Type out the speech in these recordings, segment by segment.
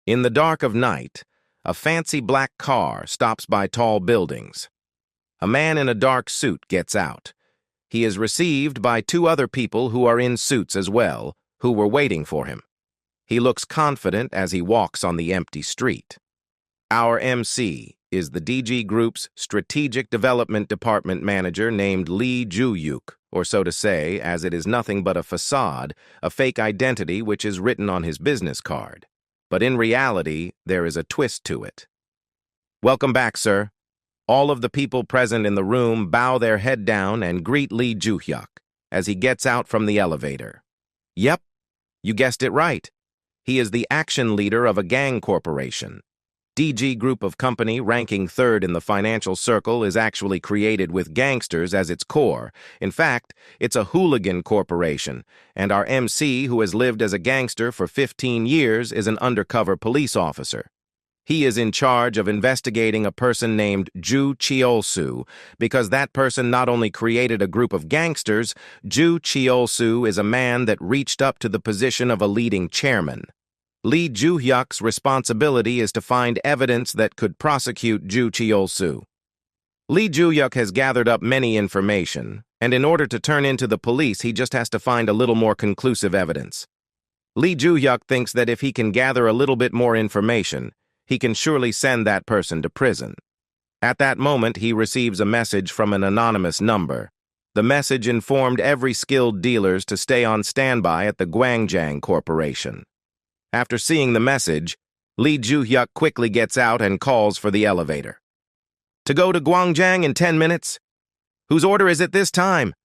In the dark of night, a fancy black car stops by tall buildings. A man in a dark suit gets out. He is received by two other people who are in suits as well, who were waiting for him. He looks confident as he walks on the empty street. Our MC is the DG Group's Strategic Development Department manager named Lee Joo-yuk, or so to say, as it is nothing but a facade, a fake identity which is written on his business card. But in reality, there is a twist to it. "Welcome back, sir." All of the people present in the room bow their head down and greet Lee Joo-hyuk as he gets out from the elevator. Yep, you guessed it right. He is the action leader of a gang corporation. DG Group of Company, ranking third in the financial circle, is actually created with gangsters as its core. In fact, it's a hooligan corporation, and our MC, who has lived as a gangster for 15 years, is an undercover police officer. He is in charge of investigating a person named Ju Cheol-soo, because that person not only created a group of gangsters, Ju Cheol-soo is a man that reached up to the position of a leading chairman. Lee Joo-hyuk's responsibility is to find evidence that could prosecute Ju Cheol-soo. Lee Joo-hyuk has gathered up many information, and in order to turn into the police, he just has to find a little more conclusive evidence. Lee Joo-hyuk thinks that if he can gather a little bit more information, he can surely send that person to prison. At that moment, he receives a message from an anonymous number. The message informed every skilled dealers to stay on standby at the Gwangjang Corporation. After seeing the message, Lee Joo-hyuk quickly gets out and calls for the elevator. "To go to Gwangjang in 10 minutes? Whose order is it this time?"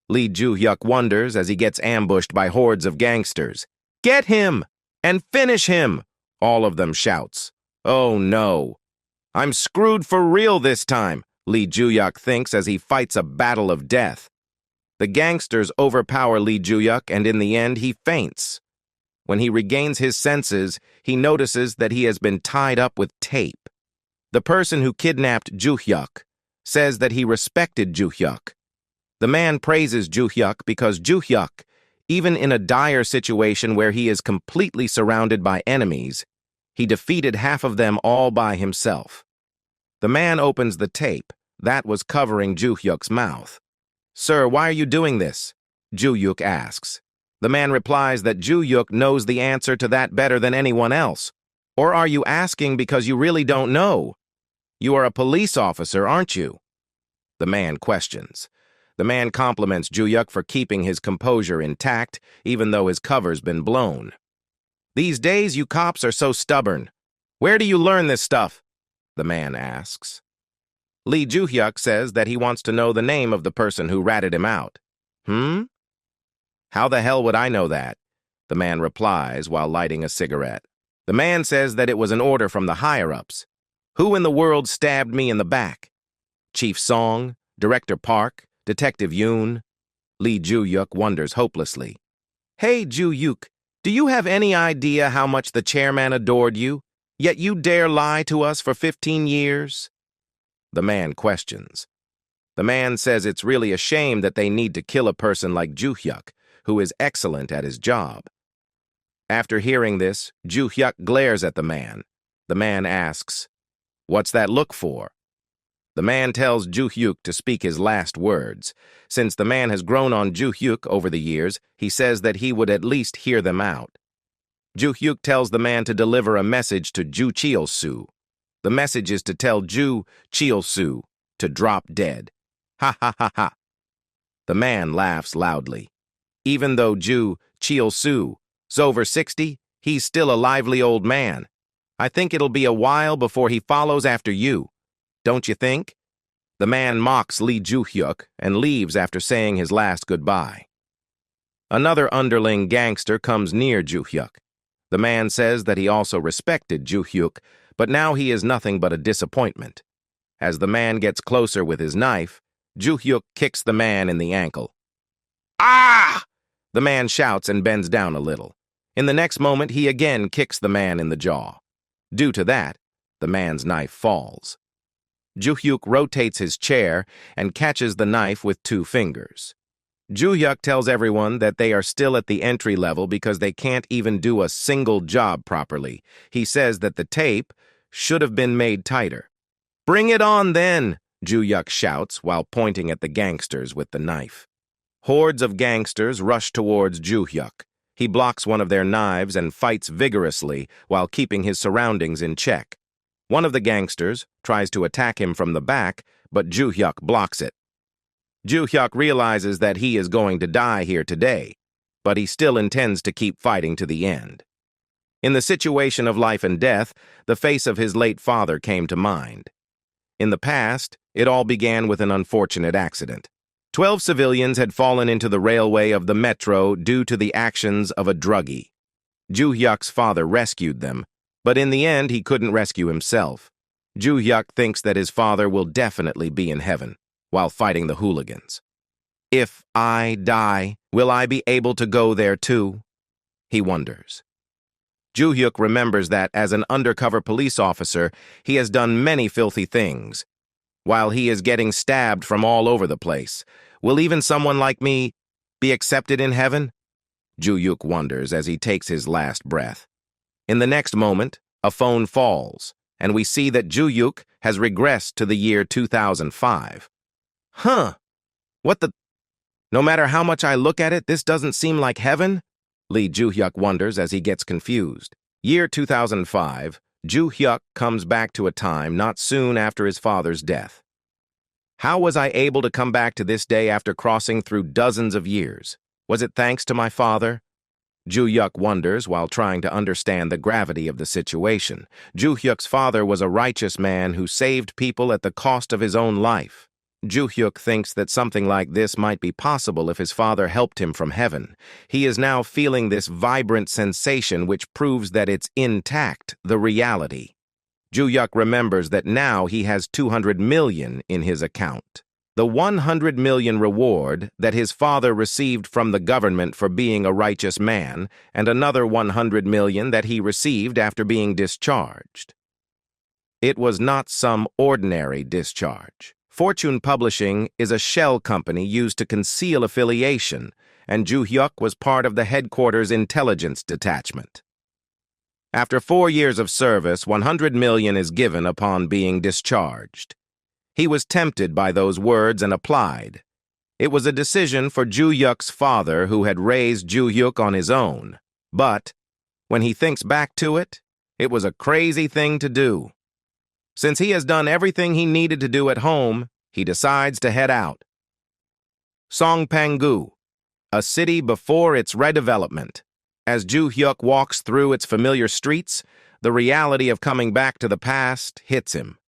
Lee Joo-hyuk wonders as he gets ambushed by hordes of gangsters. "Get him! And finish him!" all of them shouts. "Oh no. I'm screwed for real this time," Lee Joo-hyuk thinks as he fights a battle of death. The gangsters overpower Lee Joo-hyuk, and in the end he faints. When he regains his senses, he notices that he has been tied up with tape. The person who kidnapped Joo-hyuk says that he respected Joo-hyuk. The man praises Joo-hyuk because Joo-hyuk, even in a dire situation where he is completely surrounded by enemies, he defeated half of them all by himself. The man opens the tape that was covering Joo-hyuk's mouth. "Sir, why are you doing this?" Joo-hyuk asks. The man replies that Joo-hyuk knows the answer to that better than anyone else. "Or are you asking because you really don't know? You are a police officer, aren't you?" The man questions. The man compliments Joo-hyuk for keeping his composure intact, even though his cover's been blown. "These days, you cops are so stubborn. Where do you learn this stuff?" the man asks. Lee Joo-hyuk says that he wants to know the name of the person who ratted him out. "How the hell would I know that?" the man replies while lighting a cigarette. The man says that it was an order from the higher-ups. "Who in the world stabbed me in the back? Chief Song? Director Park? Detective Yoon?" Lee Joo-hyuk wonders hopelessly. "Hey, Joo-hyuk, do you have any idea how much the chairman adored you, yet you dare lie to us for 15 years? The man questions. The man says it's really a shame that they need to kill a person like Joo-hyuk, who is excellent at his job. After hearing this, Joo-hyuk glares at the man. The man asks, "What's that look for?" The man tells Joo-hyuk to speak his last words. Since the man has grown on Joo-hyuk over the years, he says that he would at least hear them out. Joo-hyuk tells the man to deliver a message to Ju Cheol-soo. The message is to tell Ju Cheol-soo to drop dead. Ha ha ha ha. The man laughs loudly. Even though Ju Cheol-soo is over 60, he's still a lively old man. I think it'll be a while before he follows after you. Don't you think? The man mocks Lee Joo-hyuk and leaves after saying his last goodbye. Another underling gangster comes near Joo-hyuk. The man says that he also respected Joo-hyuk, but now he is nothing but a disappointment. As the man gets closer with his knife, Joo-hyuk kicks the man in the ankle. "Ah!" The man shouts and bends down a little. In the next moment, he again kicks the man in the jaw. Due to that, the man's knife falls. Joo-hyuk rotates his chair and catches the knife with 2 fingers. Joo-hyuk tells everyone that they are still at the entry level because they can't even do a single job properly. He says that the tape should have been made tighter. "Bring it on then," Joo-hyuk shouts while pointing at the gangsters with the knife. Hordes of gangsters rush towards Joo-hyuk. He blocks one of their knives and fights vigorously while keeping his surroundings in check. One of the gangsters tries to attack him from the back, but Joo-hyuk blocks it. Joo-hyuk realizes that he is going to die here today, but he still intends to keep fighting to the end. In the situation of life and death, the face of his late father came to mind. In the past, it all began with an unfortunate accident. 12 civilians had fallen into the railway of the metro due to the actions of a druggie. Joo-hyuk's father rescued them, but in the end he couldn't rescue himself. Joo-hyuk thinks that his father will definitely be in heaven while fighting the hooligans. "If I die, will I be able to go there too?" he wonders. Joo-hyuk remembers that as an undercover police officer, he has done many filthy things. While he is getting stabbed from all over the place, will even someone like me be accepted in heaven? Joo-hyuk wonders as he takes his last breath. In the next moment, a phone falls, and we see that Joo-hyuk has regressed to the year 2005. What the? No matter how much I look at it, this doesn't seem like heaven? Lee Joo-hyuk wonders as he gets confused. Year 2005, Joo-hyuk comes back to a time not soon after his father's death. How was I able to come back to this day after crossing through dozens of years? Was it thanks to my father? Joo-hyuk wonders while trying to understand the gravity of the situation. Joo-hyuk's father was a righteous man who saved people at the cost of his own life. Joo-hyuk thinks that something like this might be possible if his father helped him from heaven. He is now feeling this vibrant sensation which proves that it's intact, the reality. Joo-hyuk remembers that now he has 200 million in his account. The 100 million reward that his father received from the government for being a righteous man, and another 100 million that he received after being discharged. It was not some ordinary discharge. Fortune Publishing is a shell company used to conceal affiliation, and Joo-hyuk was part of the headquarters intelligence detachment. After 4 years of service, 100 million is given upon being discharged. He was tempted by those words and applied. It was a decision for Joo-hyuk's father who had raised Joo-hyuk on his own. But, when he thinks back to it, it was a crazy thing to do. Since he has done everything he needed to do at home, he decides to head out. Songpang-gu, a city before its redevelopment. As Joo-hyuk walks through its familiar streets, the reality of coming back to the past hits him.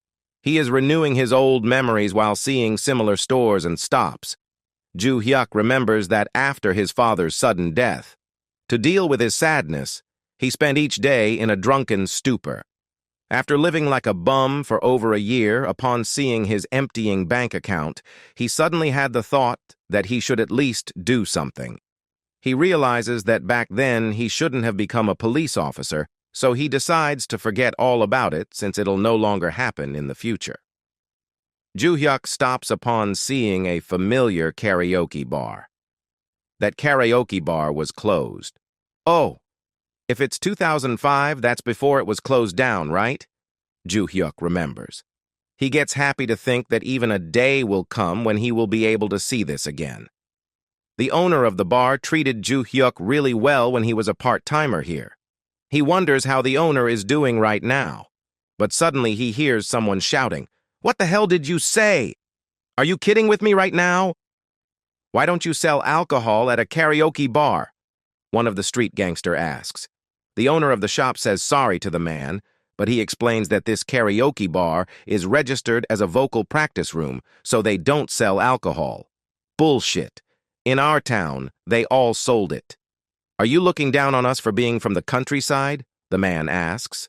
He is renewing his old memories while seeing similar stores and stops. Joo-hyuk remembers that after his father's sudden death, to deal with his sadness, he spent each day in a drunken stupor. After living like a bum for over a year, upon seeing his emptying bank account, he suddenly had the thought that he should at least do something. He realizes that back then he shouldn't have become a police officer, so he decides to forget all about it since it'll no longer happen in the future. Joo-hyuk stops upon seeing a familiar karaoke bar. That karaoke bar was closed. Oh, if it's 2005, that's before it was closed down, right? Joo-hyuk remembers. He gets happy to think that even a day will come when he will be able to see this again. The owner of the bar treated Joo-hyuk really well when he was a part-timer here. He wonders how the owner is doing right now. But suddenly he hears someone shouting, "What the hell did you say? Are you kidding with me right now? Why don't you sell alcohol at a karaoke bar?" One of the street gangster asks. The owner of the shop says sorry to the man, but he explains that this karaoke bar is registered as a vocal practice room, so they don't sell alcohol. Bullshit. In our town, they all sold it. "Are you looking down on us for being from the countryside?" the man asks.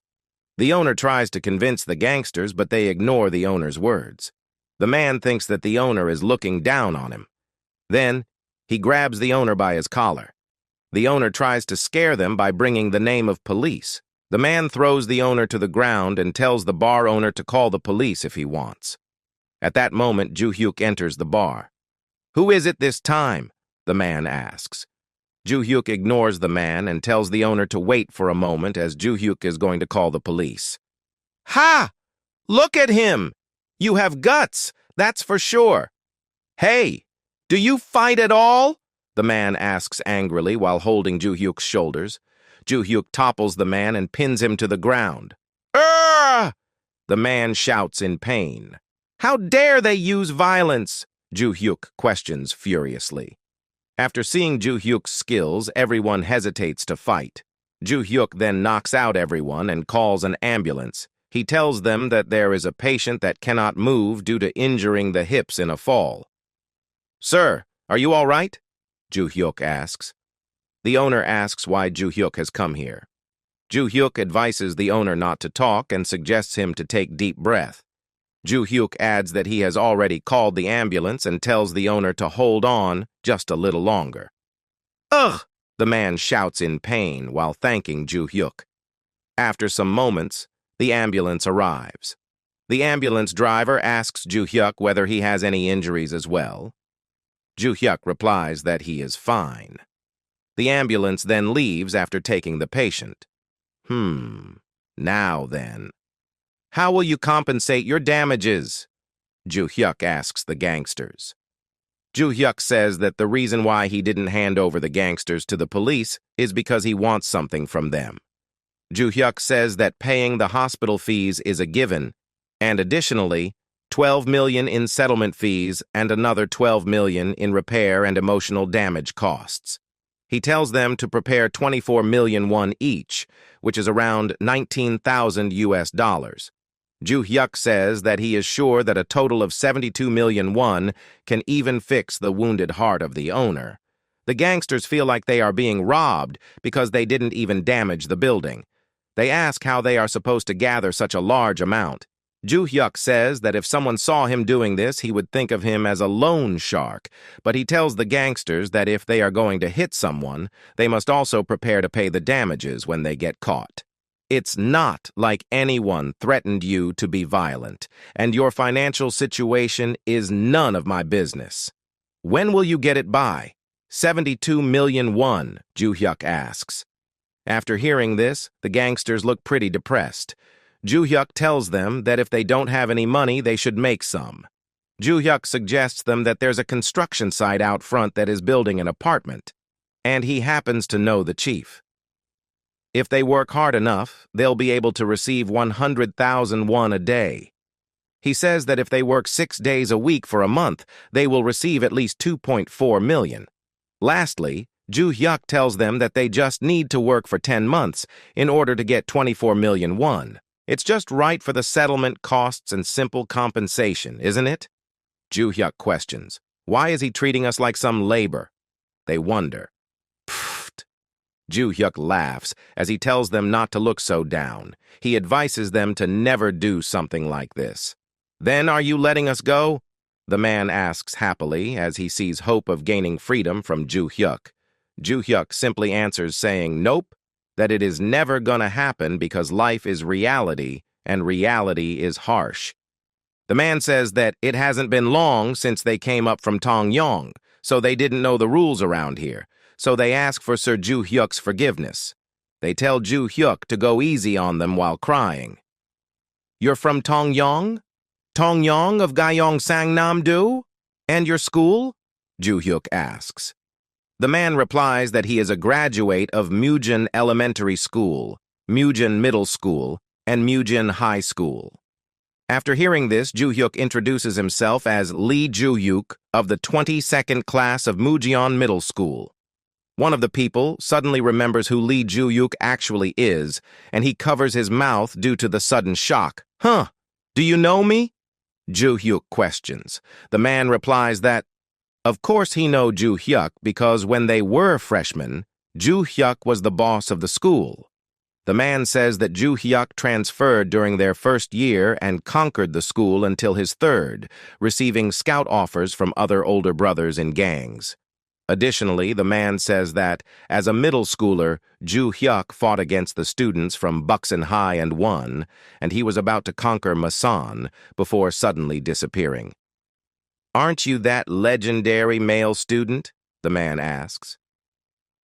The owner tries to convince the gangsters, but they ignore the owner's words. The man thinks that the owner is looking down on him. Then, he grabs the owner by his collar. The owner tries to scare them by bringing the name of police. The man throws the owner to the ground and tells the bar owner to call the police if he wants. At that moment, Joo-hyuk enters the bar. "Who is it this time?" the man asks. Joo-hyuk ignores the man and tells the owner to wait for a moment as Joo-hyuk is going to call the police. Ha! Look at him! You have guts, that's for sure. Hey, do you fight at all? The man asks angrily while holding Joo-hyuk's shoulders. Joo-hyuk topples the man and pins him to the ground. Urgh! The man shouts in pain. How dare they use violence? Joo-hyuk questions furiously. After seeing Joo-hyuk's skills, everyone hesitates to fight. Joo-hyuk then knocks out everyone and calls an ambulance. He tells them that there is a patient that cannot move due to injuring the hips in a fall. Sir, are you all right? Joo-hyuk asks. The owner asks why Joo-hyuk has come here. Joo-hyuk advises the owner not to talk and suggests him to take deep breath. Joo-hyuk adds that he has already called the ambulance and tells the owner to hold on just a little longer. Ugh! The man shouts in pain while thanking Joo-hyuk. After some moments, the ambulance arrives. The ambulance driver asks Joo-hyuk whether he has any injuries as well. Joo-hyuk replies that he is fine. The ambulance then leaves after taking the patient. Now then. How will you compensate your damages? Joo-hyuk asks the gangsters. Joo-hyuk says that the reason why he didn't hand over the gangsters to the police is because he wants something from them. Joo-hyuk says that paying the hospital fees is a given, and additionally, 12 million in settlement fees and another 12 million in repair and emotional damage costs. He tells them to prepare 24 million won each, which is around 19,000 US dollars. Joo-hyuk says that he is sure that a total of 72 million won can even fix the wounded heart of the owner. The gangsters feel like they are being robbed because they didn't even damage the building. They ask how they are supposed to gather such a large amount. Joo-hyuk says that if someone saw him doing this, he would think of him as a loan shark, but he tells the gangsters that if they are going to hit someone, they must also prepare to pay the damages when they get caught. It's not like anyone threatened you to be violent, and your financial situation is none of my business. When will you get it by? 72 million won, Joo-hyuk asks. After hearing this, the gangsters look pretty depressed. Joo-hyuk tells them that if they don't have any money, they should make some. Joo-hyuk suggests them that there's a construction site out front that is building an apartment, and he happens to know the chief. If they work hard enough, they'll be able to receive 100,000 won a day. He says that if they work 6 days a week for a month, they will receive at least 2.4 million. Lastly, Joo-hyuk tells them that they just need to work for 10 months in order to get 24 million won. It's just right for the settlement costs and simple compensation, isn't it? Joo-hyuk questions. Why is he treating us like some labor? They wonder. Pfft. Joo-hyuk laughs as he tells them not to look so down. He advises them to never do something like this. Then are you letting us go? The man asks happily as he sees hope of gaining freedom from Joo-hyuk. Joo-hyuk simply answers saying nope, that it is never gonna happen because life is reality and reality is harsh. The man says that it hasn't been long since they came up from Tongyong, so they didn't know the rules around here, so they ask for Sir Joo-hyuk's forgiveness. They tell Joo-hyuk to go easy on them while crying. You're from Tongyong? Tongyong of Gyeongsangnam-do? And your school? Joo-hyuk asks. The man replies that he is a graduate of Mujin Elementary School, Mujin Middle School, and Mujin High School. After hearing this, Joo-hyuk introduces himself as Lee Joo-hyuk of the 22nd class of Mujin Middle School. One of the people suddenly remembers who Lee Joo-hyuk actually is, and he covers his mouth due to the sudden shock. Huh, do you know me? Joo-hyuk questions. The man replies that, of course he know Joo-hyuk because when they were freshmen, Joo-hyuk was the boss of the school. The man says that Joo-hyuk transferred during their first year and conquered the school until his third, receiving scout offers from other older brothers in gangs. Additionally, the man says that, as a middle schooler, Joo-hyuk fought against the students from Buksan High and won, and he was about to conquer Masan before suddenly disappearing. Aren't you that legendary male student? the man asks.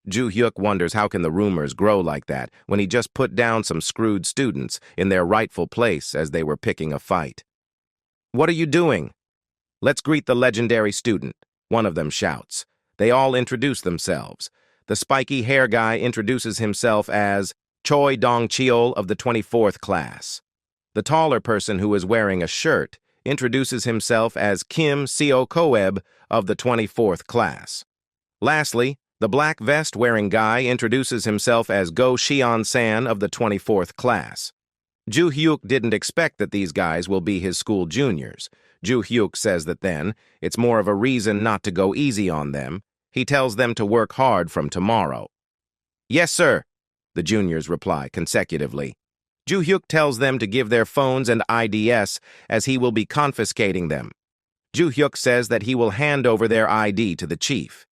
Ju Hyuk wonders how can the rumors grow like that when he just put down some screwed students in their rightful place as they were picking a fight. What are you doing? Let's greet the legendary student, one of them shouts. They all introduce themselves. The spiky hair guy introduces himself as Choi Dong-cheol of the 24th class. The taller person who is wearing a shirt introduces himself as Kim Seo-koeb of the 24th class. Lastly, the black vest-wearing guy introduces himself as Go Xian-san of the 24th class. Ju Hyuk didn't expect that these guys will be his school juniors. Ju Hyuk says that then, it's more of a reason not to go easy on them. He tells them to work hard from tomorrow. Yes, sir, the juniors reply consecutively. Ju Hyuk tells them to give their phones and IDs as he will be confiscating them. Ju Hyuk says that he will hand over their ID to the chief.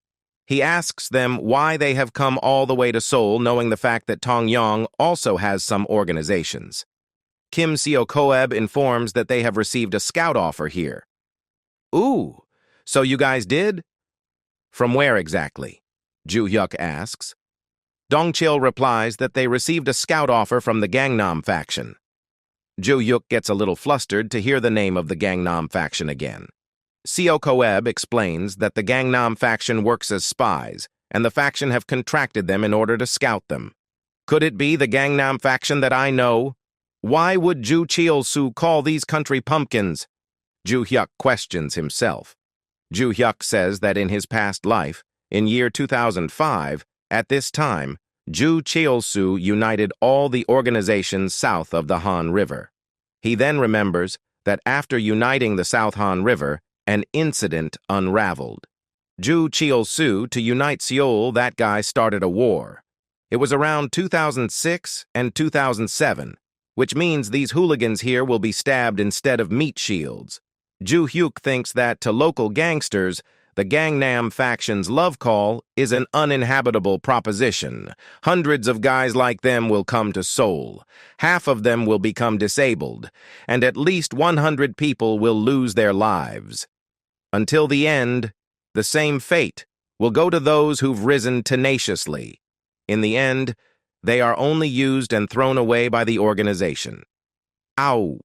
He asks them why they have come all the way to Seoul knowing the fact that Tongyang also has some organizations. Kim Seo-koeb informs that they have received a scout offer here. Ooh, so you guys did? From where exactly? Ju Hyuk asks. Dong-cheol replies that they received a scout offer from the Gangnam faction. Ju Hyuk gets a little flustered to hear the name of the Gangnam faction again. Seo-koeb explains that the Gangnam faction works as spies, and the faction have contracted them in order to scout them. Could it be the Gangnam faction that I know? Why would Ju Cheol-soo call these country pumpkins? Ju Hyuk questions himself. Ju Hyuk says that in his past life, in year 2005, at this time, Ju Cheol-soo united all the organizations south of the Han River. He then remembers that after uniting the South Han River, an incident unraveled. Ju Cheol-soo, to unite Seoul, that guy started a war. It was around 2006 and 2007, which means these hooligans here will be stabbed instead of meat shields. Ju Hyuk thinks that to local gangsters, the Gangnam faction's love call is an uninhabitable proposition. Hundreds of guys like them will come to Seoul. Half of them will become disabled, and at least 100 people will lose their lives. Until the end, the same fate will go to those who've risen tenaciously. In the end, they are only used and thrown away by the organization. Ow!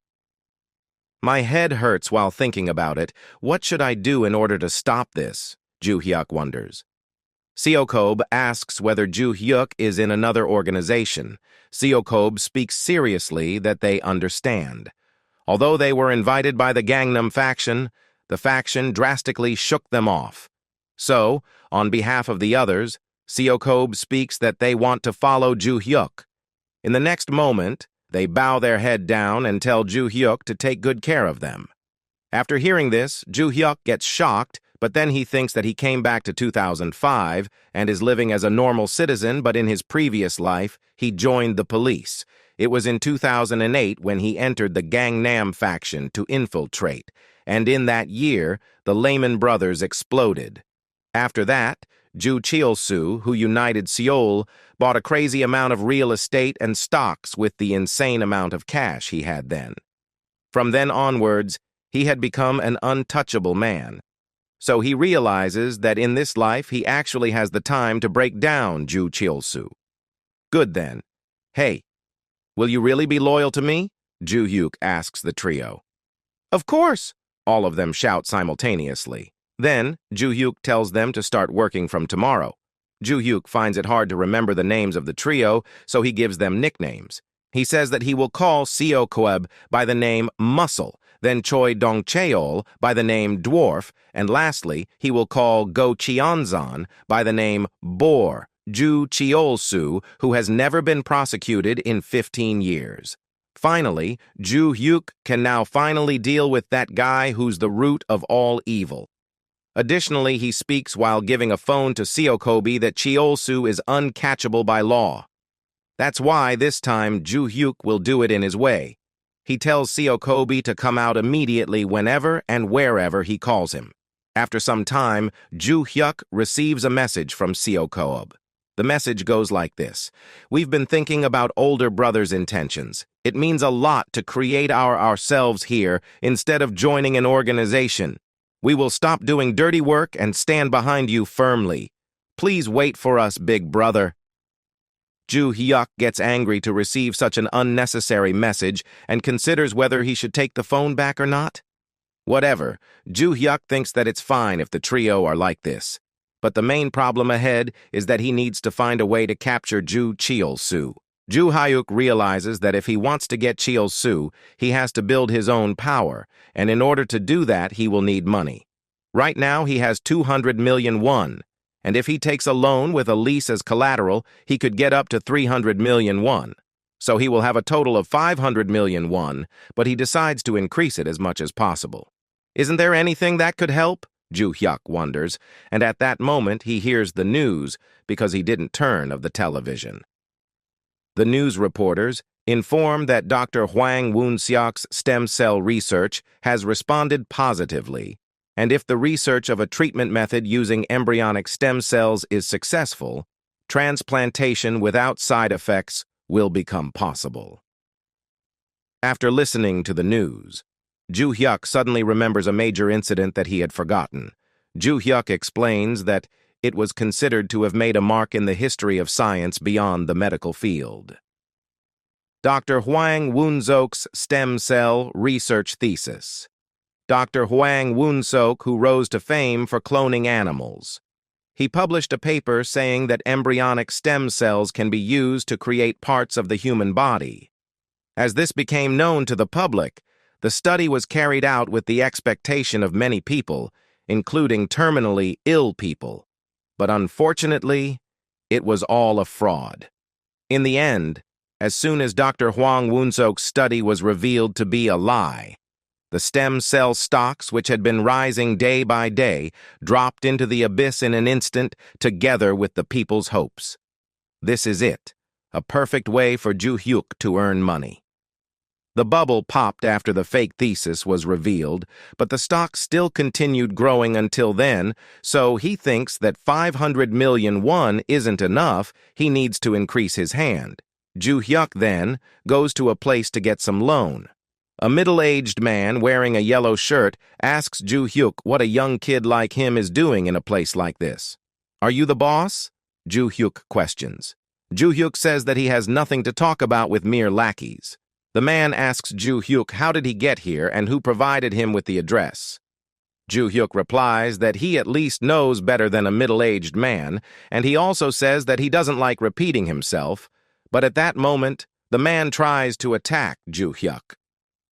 My head hurts while thinking about it. What should I do in order to stop this? Ju Hyuk wonders. Seo-koeb asks whether Ju Hyuk is in another organization. Seo-koeb speaks seriously that they understand. Although they were invited by the Gangnam faction, the faction drastically shook them off. So, on behalf of the others, Seo-koeb speaks that they want to follow Ju Hyuk. In the next moment, they bow their head down and tell Ju Hyuk to take good care of them. After hearing this, Ju Hyuk gets shocked, but then he thinks that he came back to 2005 and is living as a normal citizen, but in his previous life, he joined the police. It was in 2008 when he entered the Gangnam faction to infiltrate, and in that year, the Lehman Brothers exploded. After that, Ju Cheol-soo, who united Seoul, bought a crazy amount of real estate and stocks with the insane amount of cash he had then. From then onwards, he had become an untouchable man. So he realizes that in this life he actually has the time to break down Ju Cheol-soo. Good then. Hey, will you really be loyal to me? Ju Hyuk asks the trio. Of course, all of them shout simultaneously. Then, Ju Hyuk tells them to start working from tomorrow. Ju Hyuk finds it hard to remember the names of the trio, so he gives them nicknames. He says that he will call Seo-koeb by the name Muscle, then Choi Dong-cheol by the name Dwarf, and lastly, he will call Go Xian-san by the name Boar, Ju Cheol-soo, who has never been prosecuted in 15 years. Finally, Ju Hyuk can now finally deal with that guy who's the root of all evil. Additionally, he speaks while giving a phone to Seo-koeb that Cheol-soo is uncatchable by law. That's why this time Ju Hyuk will do it in his way. He tells Seo-koeb to come out immediately whenever and wherever he calls him. After some time, Ju Hyuk receives a message from Seo-koeb. The message goes like this. We've been thinking about older brother's intentions. It means a lot to create ourselves here instead of joining an organization. We will stop doing dirty work and stand behind you firmly. Please wait for us, big brother. Ju Hyuk gets angry to receive such an unnecessary message and considers whether he should take the phone back or not. Whatever, Ju Hyuk thinks that it's fine if the trio are like this. But the main problem ahead is that he needs to find a way to capture Ju Cheol-soo. Ju Hyuk realizes that if he wants to get Cheol-soo, he has to build his own power, and in order to do that, he will need money. Right now, he has 200 million won, and if he takes a loan with a lease as collateral, he could get up to 300 million won. So he will have a total of 500 million won, but he decides to increase it as much as possible. Isn't there anything that could help? Ju Hyuk wonders, and at that moment he hears the news because he didn't turn of the television. The news reporters inform that Dr. Hwang Woon-seok's stem cell research has responded positively, and if the research of a treatment method using embryonic stem cells is successful, transplantation without side effects will become possible. After listening to the news, Ju Hyuk suddenly remembers a major incident that he had forgotten. Ju Hyuk explains that it was considered to have made a mark in the history of science beyond the medical field. Dr. Hwang Woon-seok's stem cell research thesis. Dr. Hwang Woon-seok, who rose to fame for cloning animals. He published a paper saying that embryonic stem cells can be used to create parts of the human body. As this became known to the public, the study was carried out with the expectation of many people, including terminally ill people. But unfortunately, it was all a fraud. In the end, as soon as Dr. Hwang Woon-seok's study was revealed to be a lie, the stem cell stocks, which had been rising day by day, dropped into the abyss in an instant, together with the people's hopes. This is it, a perfect way for Ju Hyuk to earn money. The bubble popped after the fake thesis was revealed, but the stock still continued growing until then, so he thinks that 500 million won isn't enough, he needs to increase his hand. Ju Hyuk then goes to a place to get some loan. A middle-aged man wearing a yellow shirt asks Ju Hyuk what a young kid like him is doing in a place like this. "Are you the boss?" Ju Hyuk questions. Ju Hyuk says that he has nothing to talk about with mere lackeys. The man asks Ju Hyuk how did he get here and who provided him with the address. Ju Hyuk replies that he at least knows better than a middle-aged man, and he also says that he doesn't like repeating himself, but at that moment, the man tries to attack Ju Hyuk.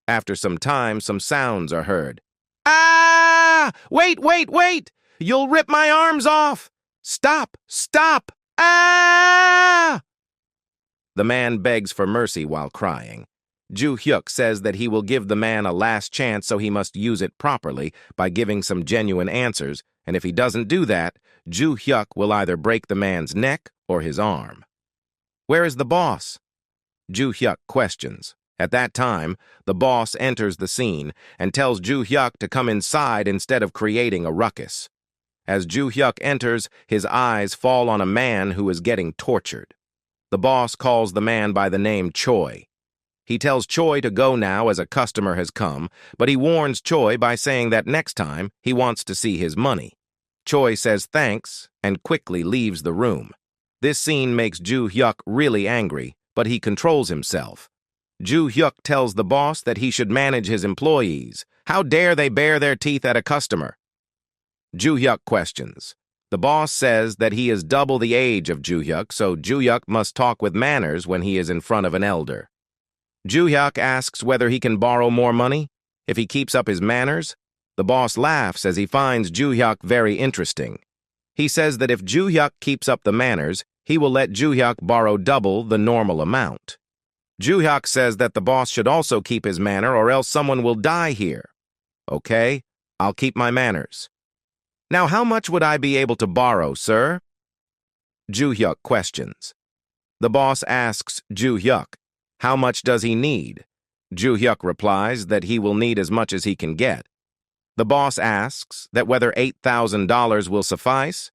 After some time, some sounds are heard. "Ah! Wait, wait, wait! You'll rip my arms off! Stop! Stop! Ah!" The man begs for mercy while crying. Ju Hyuk says that he will give the man a last chance, so he must use it properly by giving some genuine answers, and if he doesn't do that, Ju Hyuk will either break the man's neck or his arm. "Where is the boss?" Ju Hyuk questions. At that time, the boss enters the scene and tells Ju Hyuk to come inside instead of creating a ruckus. As Ju Hyuk enters, his eyes fall on a man who is getting tortured. The boss calls the man by the name Choi. He tells Choi to go now as a customer has come, but he warns Choi by saying that next time he wants to see his money. Choi says thanks and quickly leaves the room. This scene makes Ju Hyuk really angry, but he controls himself. Ju Hyuk tells the boss that he should manage his employees. How dare they bare their teeth at a customer? Ju Hyuk questions. The boss says that he is double the age of Ju Hyuk, so Ju Hyuk must talk with manners when he is in front of an elder. Ju Hyuk asks whether he can borrow more money if he keeps up his manners. The boss laughs as he finds Ju Hyuk very interesting. He says that if Ju Hyuk keeps up the manners, he will let Ju Hyuk borrow double the normal amount. Ju Hyuk says that the boss should also keep his manner or else someone will die here. "Okay, I'll keep my manners." "Now how much would I be able to borrow, sir?" Ju Hyuk questions. The boss asks Ju Hyuk, how much does he need? Ju Hyuk replies that he will need as much as he can get. The boss asks that whether $8,000 will suffice.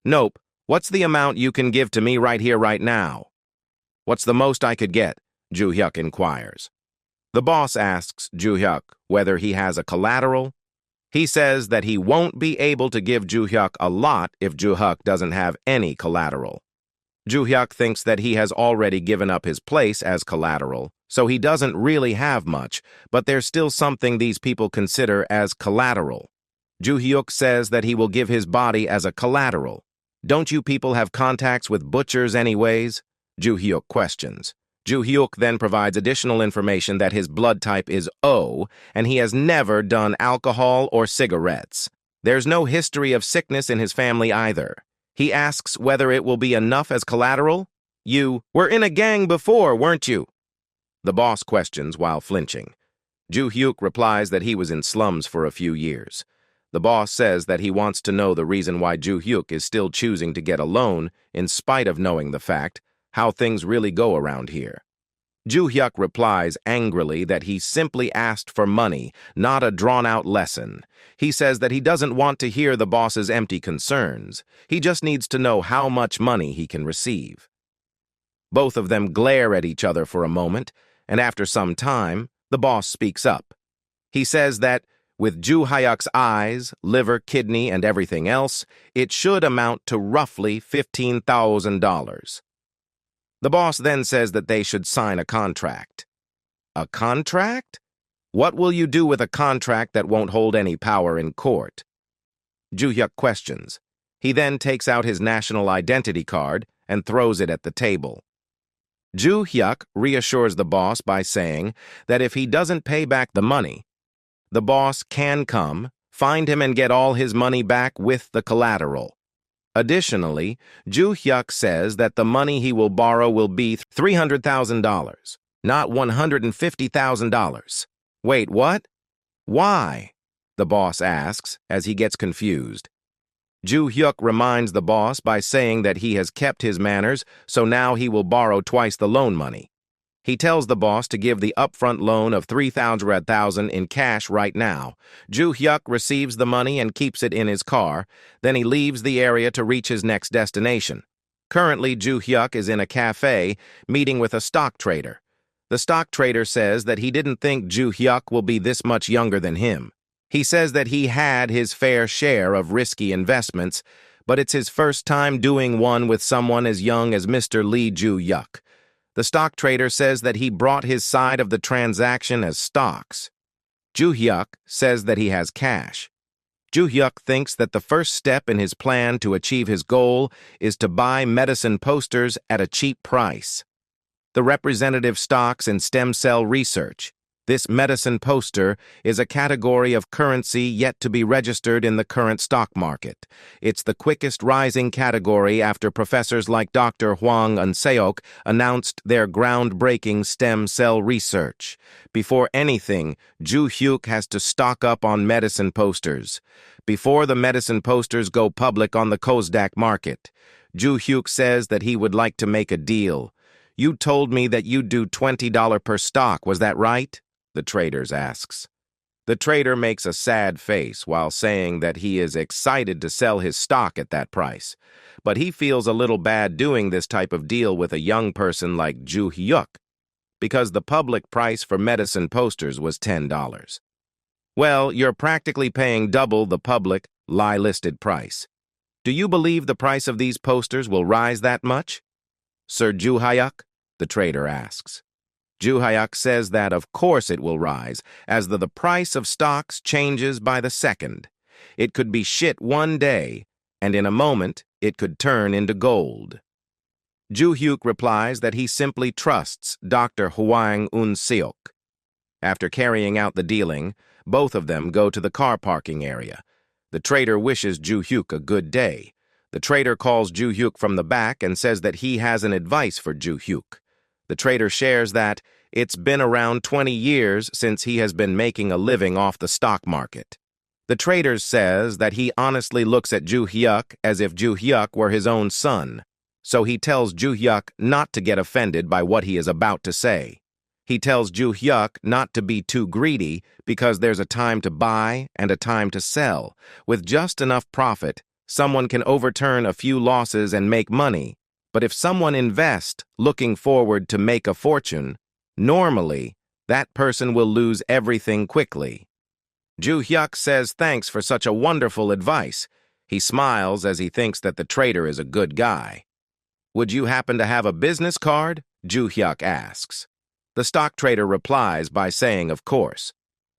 "Nope, what's the amount you can give to me right here, right now?" "What's the most I could get?" Ju Hyuk inquires. The boss asks Ju Hyuk whether he has a collateral. He says that he won't be able to give Joo-hyuk a lot if Joo-hyuk doesn't have any collateral. Joo-hyuk thinks that he has already given up his place as collateral, so he doesn't really have much, but there's still something these people consider as collateral. Joo-hyuk says that he will give his body as a collateral. Don't you people have contacts with butchers anyways? Joo-hyuk questions. Joo-hyuk then provides additional information that his blood type is O, and he has never done alcohol or cigarettes. There's no history of sickness in his family either. He asks whether it will be enough as collateral. You were in a gang before, weren't you? The boss questions while flinching. Joo-hyuk replies that he was in slums for a few years. The boss says that he wants to know the reason why Joo-hyuk is still choosing to get a loan in spite of knowing the fact how things really go around here. Joo-hyuk replies angrily that he simply asked for money, not a drawn-out lesson. He says that he doesn't want to hear the boss's empty concerns. He just needs to know how much money he can receive. Both of them glare at each other for a moment, and after some time, the boss speaks up. He says that with Joo-hyuk's eyes, liver, kidney, and everything else, it should amount to roughly $15,000. The boss then says that they should sign a contract. A contract? What will you do with a contract that won't hold any power in court? Joo-hyuk questions. He then takes out his national identity card and throws it at the table. Joo-hyuk reassures the boss by saying that if he doesn't pay back the money, the boss can come, find him and get all his money back with the collateral. Additionally, Joo-hyuk says that the money he will borrow will be $300,000, not $150,000. Wait, what? Why? The boss asks as he gets confused. Joo-hyuk reminds the boss by saying that he has kept his manners, so now he will borrow twice the loan money. He tells the boss to give the upfront loan of $300,000 in cash right now. Joo-hyuk receives the money and keeps it in his car. Then he leaves the area to reach his next destination. Currently, Joo-hyuk is in a cafe meeting with a stock trader. The stock trader says that he didn't think Joo-hyuk will be this much younger than him. He says that he had his fair share of risky investments, but it's his first time doing one with someone as young as Mr. Lee Joo-hyuk. The stock trader says that he brought his side of the transaction as stocks. Joo-hyuk says that he has cash. Joo-hyuk thinks that the first step in his plan to achieve his goal is to buy medicine posters at a cheap price. The representative stocks in stem cell research. This medicine poster is a category of currency yet to be registered in the current stock market. It's the quickest rising category after professors like Dr. Hwang Un-seok announced their groundbreaking stem cell research. Before anything, Joo-hyuk has to stock up on medicine posters. Before the medicine posters go public on the Kosdaq market, Joo-hyuk says that he would like to make a deal. You told me that you'd do $20 per stock, was that right? The trader asks. The trader makes a sad face while saying that he is excited to sell his stock at that price, but he feels a little bad doing this type of deal with a young person like Joo-hyuk, because the public price for medicine posters was $10. Well, you're practically paying double the public, listed price. Do you believe the price of these posters will rise that much? Sir Joo-hyuk? The trader asks. Joo-hyuk says that of course it will rise, as the price of stocks changes by the second. It could be shit one day, and in a moment it could turn into gold. Joo-hyuk replies that he simply trusts Dr. Hwang Un-seok. After carrying out the dealing, both of them go to the car parking area. The trader wishes Joo-hyuk a good day. The trader calls Joo-hyuk from the back and says that he has an advice for Joo-hyuk. The trader shares that it's been around 20 years since he has been making a living off the stock market. The trader says that he honestly looks at Joo-hyuk as if Joo-hyuk were his own son, so he tells Joo-hyuk not to get offended by what he is about to say. He tells Joo-hyuk not to be too greedy because there's a time to buy and a time to sell. With just enough profit, someone can overturn a few losses and make money. But if someone invests looking forward to make a fortune, normally, that person will lose everything quickly. Ju Hyuk says thanks for such a wonderful advice. He smiles as he thinks that the trader is a good guy. Would you happen to have a business card? Ju Hyuk asks. The stock trader replies by saying of course.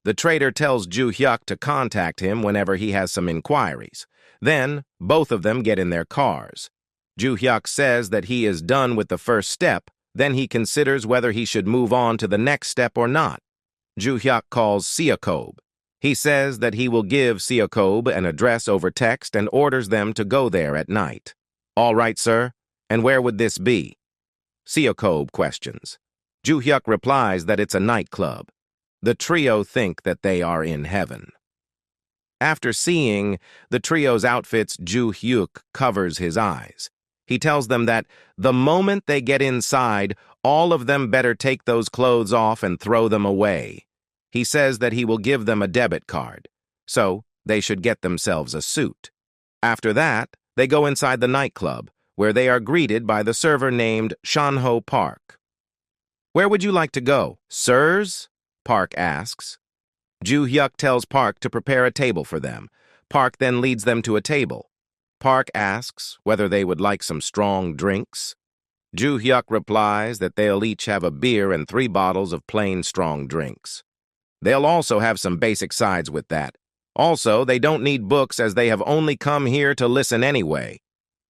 The trader tells Ju Hyuk to contact him whenever he has some inquiries. Then, both of them get in their cars. Ju Hyuk says that he is done with the first step, then he considers whether he should move on to the next step or not. Ju Hyuk calls Seokob. He says that he will give Seokob an address over text and orders them to go there at night. All right, sir. And where would this be? Seokob questions. Ju Hyuk replies that it's a nightclub. The trio think that they are in heaven. After seeing the trio's outfits, Ju Hyuk covers his eyes. He tells them that the moment they get inside, all of them better take those clothes off and throw them away. He says that he will give them a debit card, so they should get themselves a suit. After that, they go inside the nightclub, where they are greeted by the server named Shanho Park. Where would you like to go, sirs? Park asks. Ju Hyuk tells Park to prepare a table for them. Park then leads them to a table. Park asks whether they would like some strong drinks. Ju Hyuk replies that they'll each have a beer and 3 bottles of plain strong drinks. They'll also have some basic sides with that. Also, they don't need books as they have only come here to listen anyway.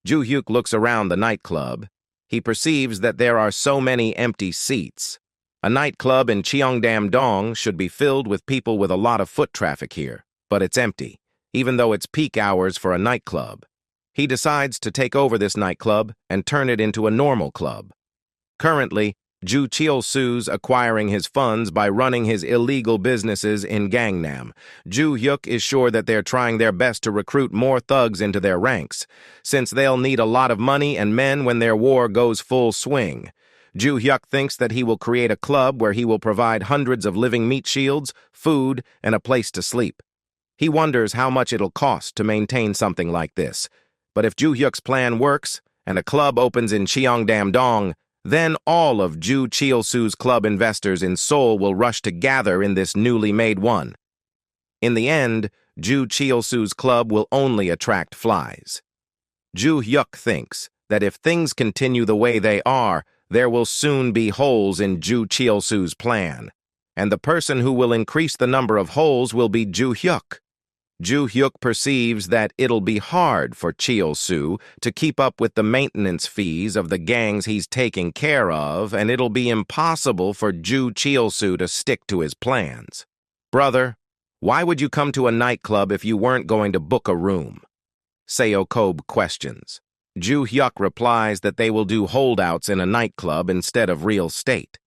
Ju Hyuk looks around the nightclub. He perceives that there are so many empty seats. A nightclub in Cheongdam-dong should be filled with people with a lot of foot traffic here, but it's empty, even though it's peak hours for a nightclub. He decides to take over this nightclub and turn it into a normal club. Currently, Ju Cheol-soo's acquiring his funds by running his illegal businesses in Gangnam. Ju Hyuk is sure that they're trying their best to recruit more thugs into their ranks, since they'll need a lot of money and men when their war goes full swing. Ju Hyuk thinks that he will create a club where he will provide hundreds of living meat shields, food, and a place to sleep. He wonders how much it'll cost to maintain something like this. But if Ju Hyuk's plan works, and a club opens in Cheongdam-dong, then all of Ju Cheol-soo's club investors in Seoul will rush to gather in this newly made one. In the end, Ju Cheol-soo's club will only attract flies. Ju Hyuk thinks that if things continue the way they are, there will soon be holes in Ju Cheol-soo's plan, and the person who will increase the number of holes will be Ju Hyuk. Ju Hyuk perceives that it'll be hard for Cheol-soo to keep up with the maintenance fees of the gangs he's taking care of, and it'll be impossible for Ju Cheol-soo to stick to his plans. Brother, why would you come to a nightclub if you weren't going to book a room? Seokob questions. Ju Hyuk replies that they will do holdouts in a nightclub instead of real estate.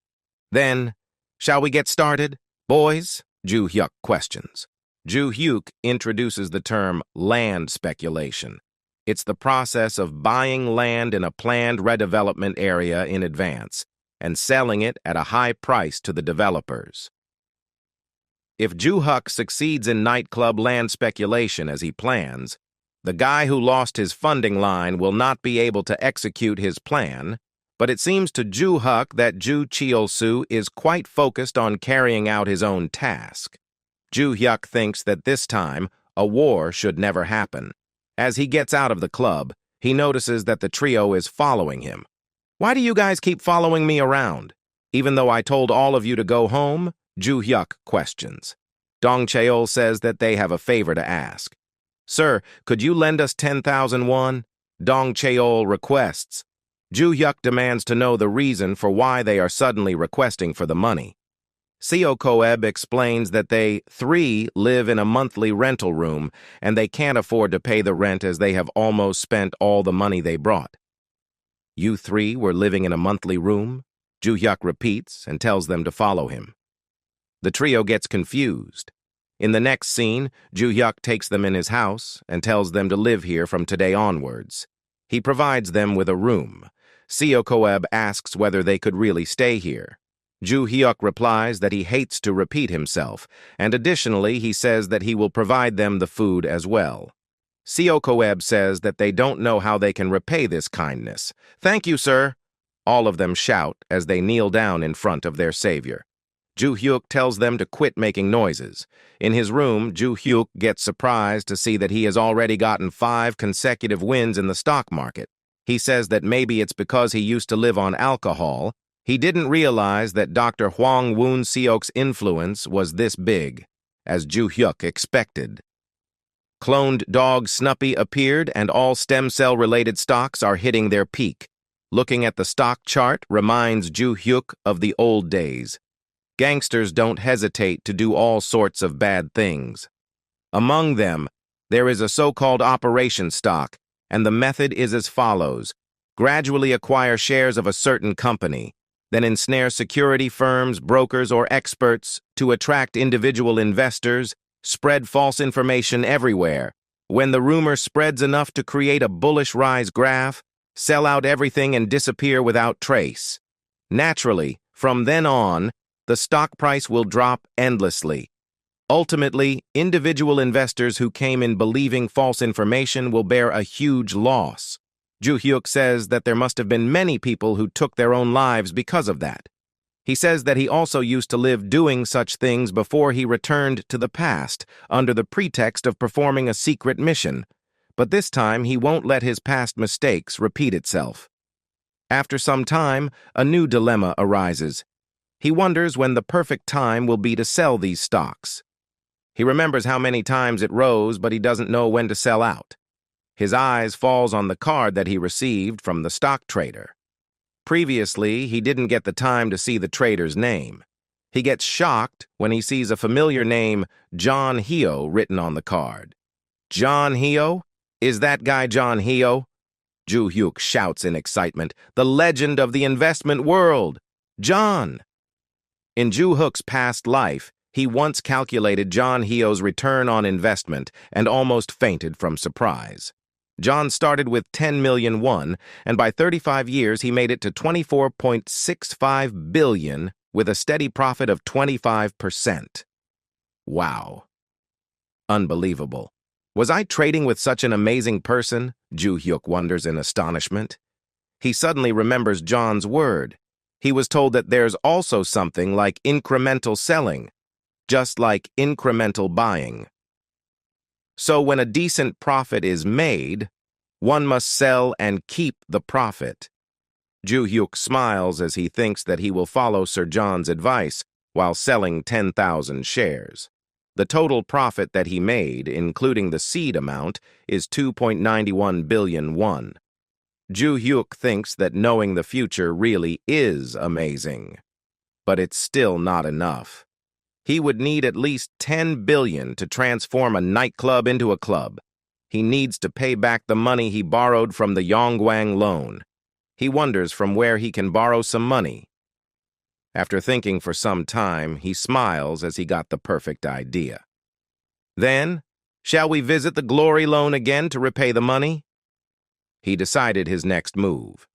Then, shall we get started, boys? Ju Hyuk questions. Ju Hyuk introduces the term land speculation. It's the process of buying land in a planned redevelopment area in advance and selling it at a high price to the developers. If Ju Hyuk succeeds in nightclub land speculation as he plans, the guy who lost his funding line will not be able to execute his plan, but it seems to Ju Hyuk that Ju Cheol-soo is quite focused on carrying out his own task. Ju Hyuk thinks that this time, a war should never happen. As he gets out of the club, he notices that the trio is following him. Why do you guys keep following me around? Even though I told all of you to go home? Ju Hyuk questions. Dong Cheol says that they have a favor to ask. Sir, could you lend us 10,000 won? Dong Cheol requests. Ju Hyuk demands to know the reason for why they are suddenly requesting for the money. Seokob explains that they 3 live in a monthly rental room and they can't afford to pay the rent as they have almost spent all the money they brought. You 3 were living in a monthly room? Ju Hyuk repeats and tells them to follow him. The trio gets confused. In the next scene, Ju Hyuk takes them in his house and tells them to live here from today onwards. He provides them with a room. Seokob asks whether they could really stay here. Ju Hyuk replies that he hates to repeat himself, and additionally he says that he will provide them the food as well. Seokob says that they don't know how they can repay this kindness. Thank you, sir. All of them shout as they kneel down in front of their savior. Ju-hyuk tells them to quit making noises. In his room, Ju-hyuk gets surprised to see that he has already gotten 5 consecutive wins in the stock market. He says that maybe it's because he used to live on alcohol. He didn't realize that Dr. Hwang Woon-seok's influence was this big, as Ju-hyuk expected. Cloned dog Snuppy appeared, and all stem cell-related stocks are hitting their peak. Looking at the stock chart reminds Ju-hyuk of the old days. Gangsters don't hesitate to do all sorts of bad things. Among them, there is a so-called operation stock, and the method is as follows. Gradually acquire shares of a certain company, then ensnare security firms, brokers, or experts to attract individual investors, spread false information everywhere. When the rumor spreads enough to create a bullish rise graph, sell out everything and disappear without trace. Naturally, from then on, the stock price will drop endlessly. Ultimately, individual investors who came in believing false information will bear a huge loss. Ju-hyuk says that there must have been many people who took their own lives because of that. He says that he also used to live doing such things before he returned to the past under the pretext of performing a secret mission. But this time, he won't let his past mistakes repeat itself. After some time, a new dilemma arises. He wonders when the perfect time will be to sell these stocks. He remembers how many times it rose, but he doesn't know when to sell out. His eyes falls on the card that he received from the stock trader. Previously, he didn't get the time to see the trader's name. He gets shocked when he sees a familiar name, John Hyo, written on the card. John Hyo? Is that guy John Hyo? Ju-hyuk shouts in excitement. The legend of the investment world! John! In Ju-hyuk's past life, he once calculated John Hyo's return on investment and almost fainted from surprise. John started with 10 million won, and by 35 years he made it to 24.65 billion with a steady profit of 25%. Wow. Unbelievable. Was I trading with such an amazing person? Ju-hyuk wonders in astonishment. He suddenly remembers John's word. He was told that there's also something like incremental selling, just like incremental buying. So when a decent profit is made, one must sell and keep the profit. Ju-hyuk smiles as he thinks that he will follow Sir John's advice while selling 10,000 shares. The total profit that he made, including the seed amount, is 2.91 billion won. Ju-hyuk thinks that knowing the future really is amazing. But it's still not enough. He would need at least 10 billion to transform a nightclub into a club. He needs to pay back the money he borrowed from the Yongguang loan. He wonders from where he can borrow some money. After thinking for some time, he smiles as he got the perfect idea. Then, shall we visit the glory loan again to repay the money? He decided his next move.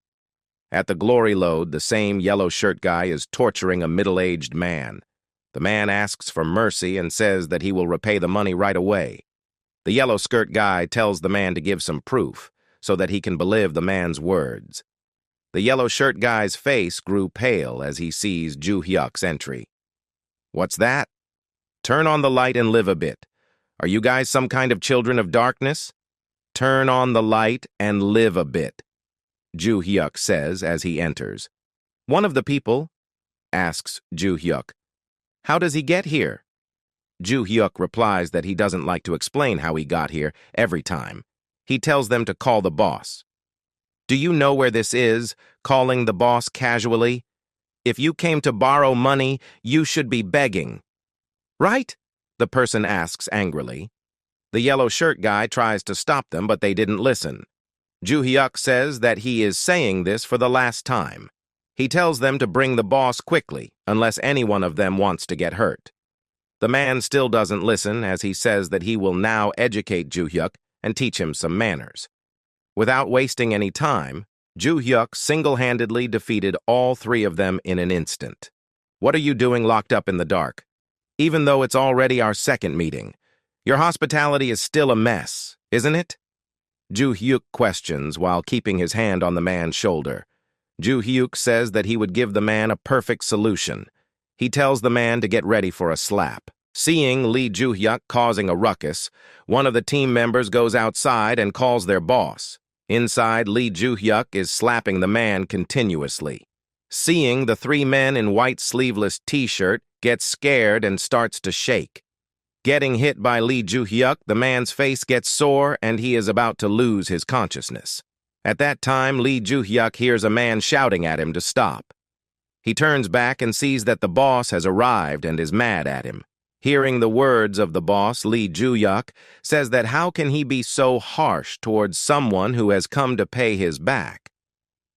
At the glory load, the same yellow shirt guy is torturing a middle-aged man. The man asks for mercy and says that he will repay the money right away. The yellow skirt guy tells the man to give some proof so that he can believe the man's words. The yellow shirt guy's face grew pale as he sees Ju-hyuk's entry. What's that? Turn on the light and live a bit. Are you guys some kind of children of darkness? Turn on the light and live a bit, Ju-hyuk says as he enters. One of the people asks Ju-hyuk, how does he get here? Ju-hyuk replies that he doesn't like to explain how he got here every time. He tells them to call the boss. Do you know where this is? Calling the boss casually. If you came to borrow money, you should be begging. Right? The person asks angrily. The yellow shirt guy tries to stop them, but they didn't listen. Ju-hyuk says that he is saying this for the last time. He tells them to bring the boss quickly, unless any one of them wants to get hurt. The man still doesn't listen, as he says that he will now educate Ju-hyuk and teach him some manners. Without wasting any time, Ju-hyuk single-handedly defeated all 3 of them in an instant. What are you doing locked up in the dark? Even though it's already our second meeting, your hospitality is still a mess, isn't it? Ju-hyuk questions while keeping his hand on the man's shoulder. Ju-hyuk says that he would give the man a perfect solution. He tells the man to get ready for a slap. Seeing Lee Joo-hyuk causing a ruckus, one of the team members goes outside and calls their boss. Inside, Lee Joo-hyuk is slapping the man continuously. Seeing the three men in white sleeveless t-shirt, gets scared and starts to shake. Getting hit by Lee Joo-hyuk, the man's face gets sore and he is about to lose his consciousness. At that time, Lee Joo-hyuk hears a man shouting at him to stop. He turns back and sees that the boss has arrived and is mad at him. Hearing the words of the boss, Lee Joo-hyuk says that how can he be so harsh towards someone who has come to pay his back?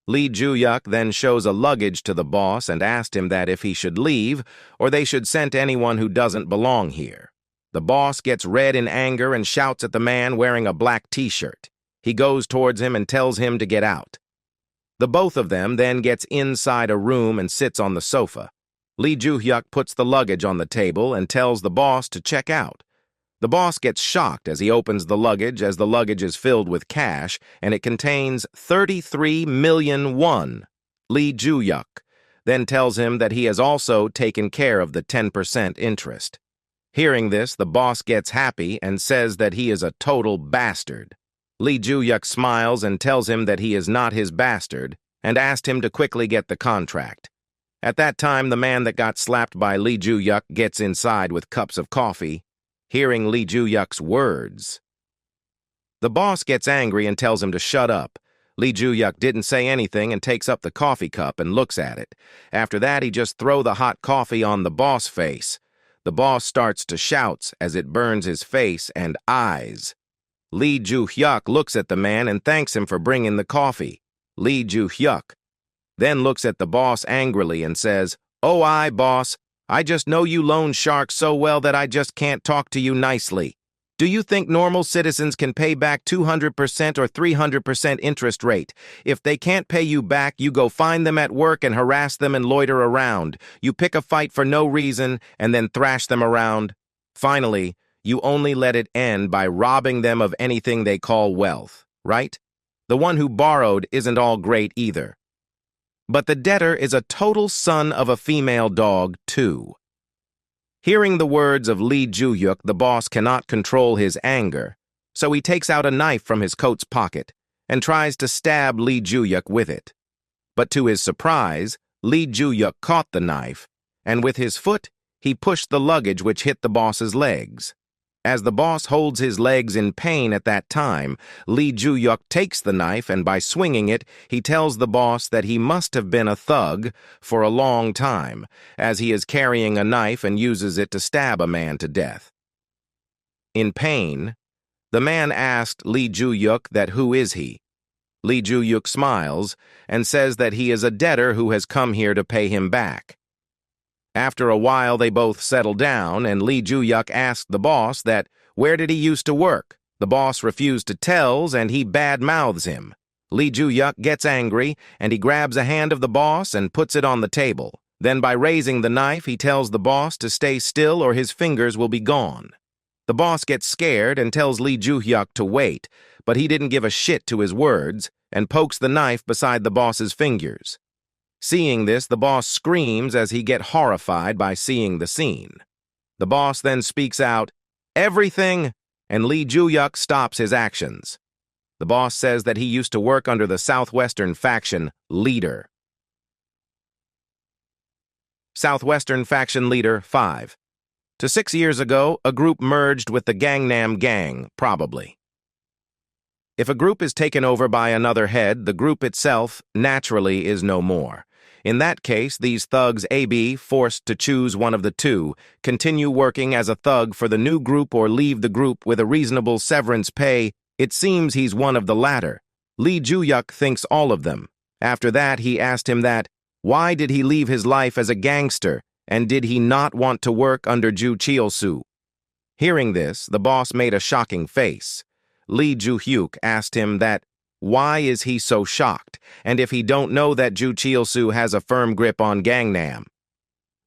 Lee Joo-hyuk then shows a luggage to the boss and asked him that if he should leave or they should send anyone who doesn't belong here. The boss gets red in anger and shouts at the man wearing a black t-shirt. He goes towards him and tells him to get out. The both of them then gets inside a room and sits on the sofa. Lee Joo-hyuk puts the luggage on the table and tells the boss to check out. The boss gets shocked as he opens the luggage as the luggage is filled with cash and it contains 33 million won. Lee Joo-hyuk then tells him that he has also taken care of the 10% interest. Hearing this, the boss gets happy and says that he is a total bastard. Lee Joo-hyuk smiles and tells him that he is not his bastard and asked him to quickly get the contract. At that time, the man that got slapped by Lee Joo-hyuk gets inside with cups of coffee. Hearing Lee Joo-hyuk's words, the boss gets angry and tells him to shut up. Lee Joo-hyuk didn't say anything and takes up the coffee cup and looks at it. After that, he just throws the hot coffee on the boss' face. The boss starts to shout as it burns his face and eyes. Lee Joo-hyuk looks at the man and thanks him for bringing the coffee. Lee Joo-hyuk then looks at the boss angrily and says, "Oh, boss, I just know you loan sharks so well that I just can't talk to you nicely. Do you think normal citizens can pay back 200% or 300% interest rate? If they can't pay you back, you go find them at work and harass them and loiter around. You pick a fight for no reason and then thrash them around. Finally, you only let it end by robbing them of anything they call wealth, right? The one who borrowed isn't all great either. But the debtor is a total son of a female dog, too." Hearing the words of Lee Joo-hyuk, the boss cannot control his anger, so he takes out a knife from his coat's pocket and tries to stab Lee Joo-hyuk with it. But to his surprise, Lee Joo-hyuk caught the knife, and with his foot, he pushed the luggage which hit the boss's legs. As the boss holds his legs in pain at that time, Lee Joo-hyuk takes the knife and by swinging it, he tells the boss that he must have been a thug for a long time, as he is carrying a knife and uses it to stab a man to death. In pain, the man asked Lee Joo-hyuk that who is he. Lee Joo-hyuk smiles and says that he is a debtor who has come here to pay him back. After a while, they both settle down, and Lee Joo-hyuk asked the boss that where did he used to work. The boss refused to tell, and he bad-mouths him. Lee Joo-hyuk gets angry, and he grabs a hand of the boss and puts it on the table. Then by raising the knife, he tells the boss to stay still or his fingers will be gone. The boss gets scared and tells Lee Joo-hyuk to wait, but he didn't give a shit to his words and pokes the knife beside the boss's fingers. Seeing this, the boss screams as he gets horrified by seeing the scene. The boss then speaks out, "Everything," and Lee Joo-hyuk stops his actions. The boss says that he used to work under the Southwestern faction leader. Southwestern faction leader 5. To 6 years ago, a group merged with the Gangnam Gang, probably. If a group is taken over by another head, the group itself naturally is no more. In that case, these thugs be forced to choose one of the two, continue working as a thug for the new group or leave the group with a reasonable severance pay. It seems he's one of the latter. Lee Joo-hyuk thinks all of them. After that, he asked him that, why did he leave his life as a gangster, and did he not want to work under Ju Cheol-soo? Hearing this, the boss made a shocking face. Lee Joo-hyuk asked him that, why is he so shocked, and if he don't know that Ju Cheol-soo has a firm grip on Gangnam?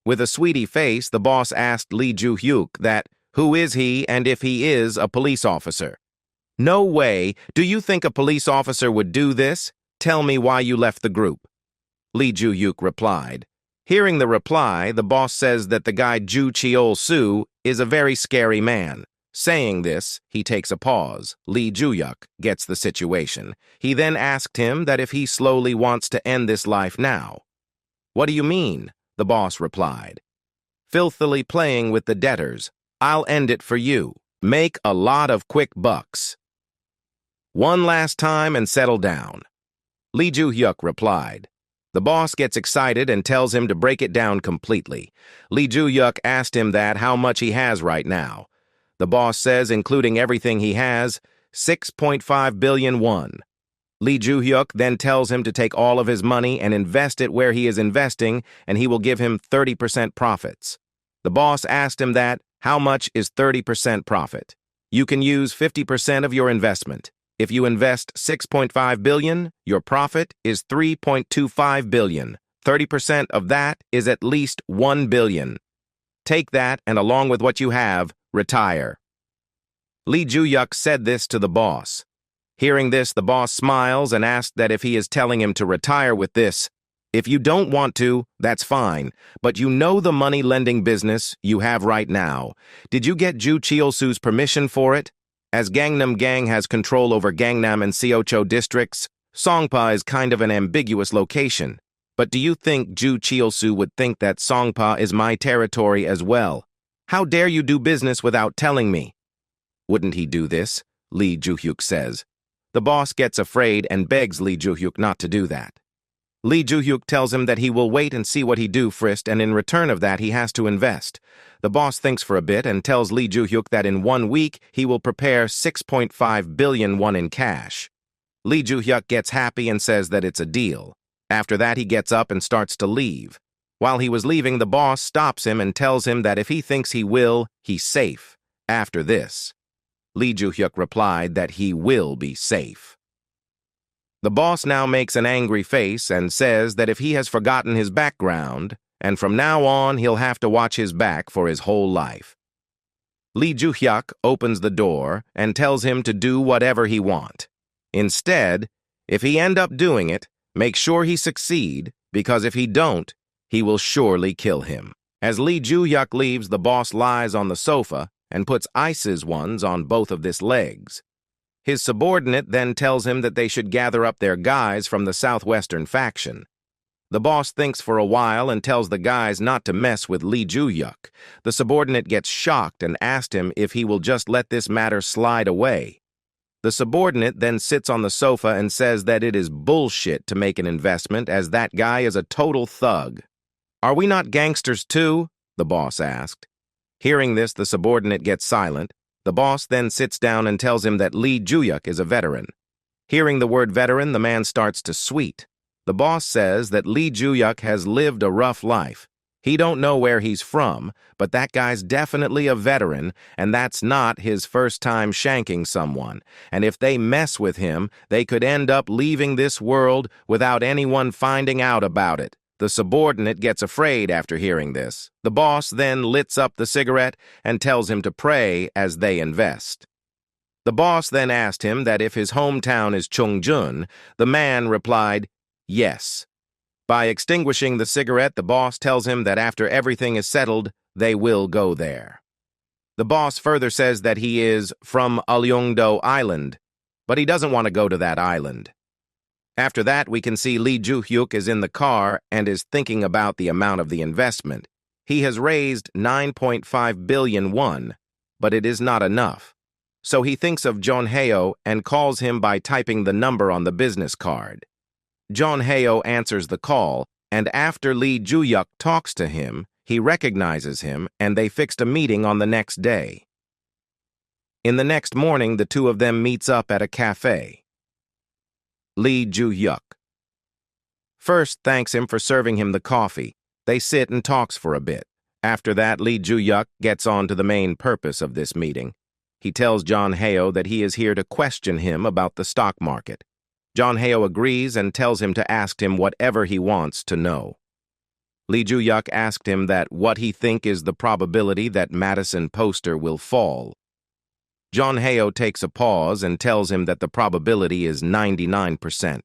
With a sweetie face, the boss asked Lee Joo-hyuk that, who is he and if he is a police officer? No way. Do you think a police officer would do this? Tell me why you left the group. Lee Joo-hyuk replied, Hearing the reply, the boss says that the guy Ju Cheol-soo is a very scary man. Saying this, he takes a pause. Lee Ju-yuk gets the situation. He then asked him that if he slowly wants to end this life now. "What do you mean?" the boss replied. "Filthily playing with the debtors. I'll end it for you. Make a lot of quick bucks. One last time and settle down." Lee Ju-hyuk replied. The boss gets excited and tells him to break it down completely. Lee Ju-hyuk asked him that how much he has right now. The boss says, including everything he has, 6.5 billion won. Lee Ju-hyuk then tells him to take all of his money and invest it where he is investing, and he will give him 30% profits. The boss asked him that, how much is 30% profit? You can use 50% of your investment. If you invest 6.5 billion, your profit is 3.25 billion. 30% of that is at least 1 billion. Take that, and along with what you have, retire. Lee Ju-hyuk said this to the boss. Hearing this, the boss smiles and asks that if he is telling him to retire with this. If you don't want to, that's fine, but you know the money-lending business you have right now. Did you get Ju Cheol-soo's permission for it? As Gangnam Gang has control over Gangnam and Seocho districts, Songpa is kind of an ambiguous location. But do you think Ju Cheol-soo would think that Songpa is my territory as well? How dare you do business without telling me? Wouldn't he do this? Lee Ju-hyuk says. The boss gets afraid and begs Lee Ju-hyuk not to do that. Lee Ju-hyuk tells him that he will wait and see what he do first, and in return of that he has to invest. The boss thinks for a bit and tells Lee Ju-hyuk that in 1 week he will prepare 6.5 billion won in cash. Lee Ju-hyuk gets happy and says that it's a deal. After that he gets up and starts to leave. While he was leaving, the boss stops him and tells him that if he thinks he will, he's safe. After this, Lee Ju-hyuk replied that he will be safe. The boss now makes an angry face and says that if he has forgotten his background, and from now on he'll have to watch his back for his whole life. Lee Ju-hyuk opens the door and tells him to do whatever he want. Instead, if he end up doing it, make sure he succeed, because if he don't, he will surely kill him. As Lee Ju-hyuk leaves, the boss lies on the sofa and puts ices ones on both of his legs. His subordinate then tells him that they should gather up their guys from the southwestern faction. The boss thinks for a while and tells the guys not to mess with Lee Ju-hyuk. The subordinate gets shocked and asks him if he will just let this matter slide away. The subordinate then sits on the sofa and says that it is bullshit to make an investment as that guy is a total thug. "Are we not gangsters too?" the boss asked. Hearing this, the subordinate gets silent. The boss then sits down and tells him that Lee Ju-hyuk is a veteran. Hearing the word veteran, the man starts to sweat. The boss says that Lee Ju-hyuk has lived a rough life. He don't know where he's from, but that guy's definitely a veteran, and that's not his first time shanking someone. And if they mess with him, they could end up leaving this world without anyone finding out about it. The subordinate gets afraid after hearing this. The boss then lights up the cigarette and tells him to pray as they invest. The boss then asked him that if his hometown is Chungjun. The man replied, yes. By extinguishing the cigarette, the boss tells him that after everything is settled, they will go there. The boss further says that he is from Ulyongdo Island, but he doesn't want to go to that island. After that, we can see Lee Ju-hyuk is in the car and is thinking about the amount of the investment. He has raised 9.5 billion won, but it is not enough. So he thinks of John Heo and calls him by typing the number on the business card. John Heo answers the call, and after Lee Ju-hyuk talks to him, he recognizes him, and they fixed a meeting on the next day. In the next morning, the two of them meets up at a cafe. Lee Ju-hyuk first thanks him for serving him the coffee. They sit and talks for a bit. After that, Lee Ju-hyuk gets on to the main purpose of this meeting. He tells John Heo that he is here to question him about the stock market. John Heo agrees and tells him to ask him whatever he wants to know. Lee Ju-hyuk asked him that what he think is the probability that Madison Poster will fall. John Heo takes a pause and tells him that the probability is 99%.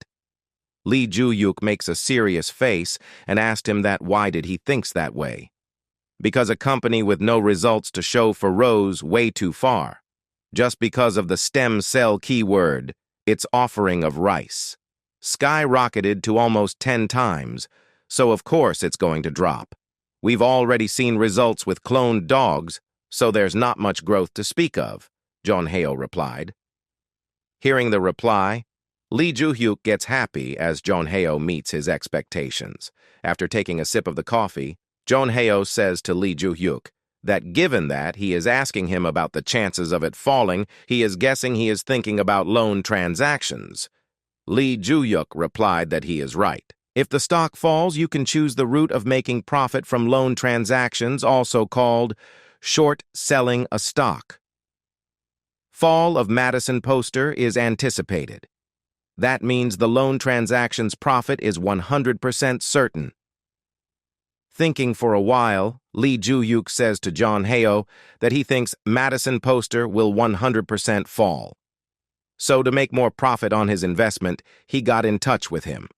Lee Ju-yuk makes a serious face and asked him that why did he thinks that way. Because a company with no results to show for rose way too far. Just because of the stem cell keyword, its offering of rice. Skyrocketed to almost 10 times, so of course it's going to drop. We've already seen results with cloned dogs, so there's not much growth to speak of, Jong-hae replied. Hearing the reply, Lee Ju-hyuk gets happy as Jong-hae meets his expectations. After taking a sip of the coffee, Jong-hae says to Lee Ju-hyuk that given that he is asking him about the chances of it falling, he is guessing he is thinking about loan transactions. Lee Ju-hyuk replied that he is right. If the stock falls, you can choose the route of making profit from loan transactions, also called short selling a stock. Fall of Madison Poster is anticipated. That means the loan transaction's profit is 100% certain. Thinking for a while, Lee Ju-hyuk says to Jong-hae that he thinks Madison Poster will 100% fall. So to make more profit on his investment, he got in touch with him.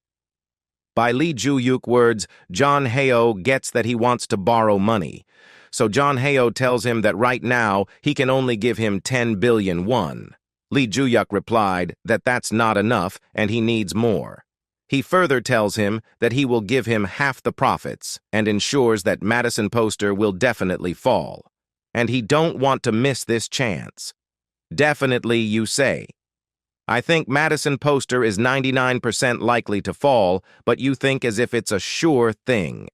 By Lee Ju-hyuk words, Jong-hae gets that he wants to borrow money. So Jong-hae tells him that right now he can only give him 10 billion won. Lee Ju-hyuk replied that that's not enough and he needs more. He further tells him that he will give him half the profits and ensures that Madison Poster will definitely fall. And he don't want to miss this chance. Definitely, you say. I think Madison Poster is 99% likely to fall, but you think as if it's a sure thing.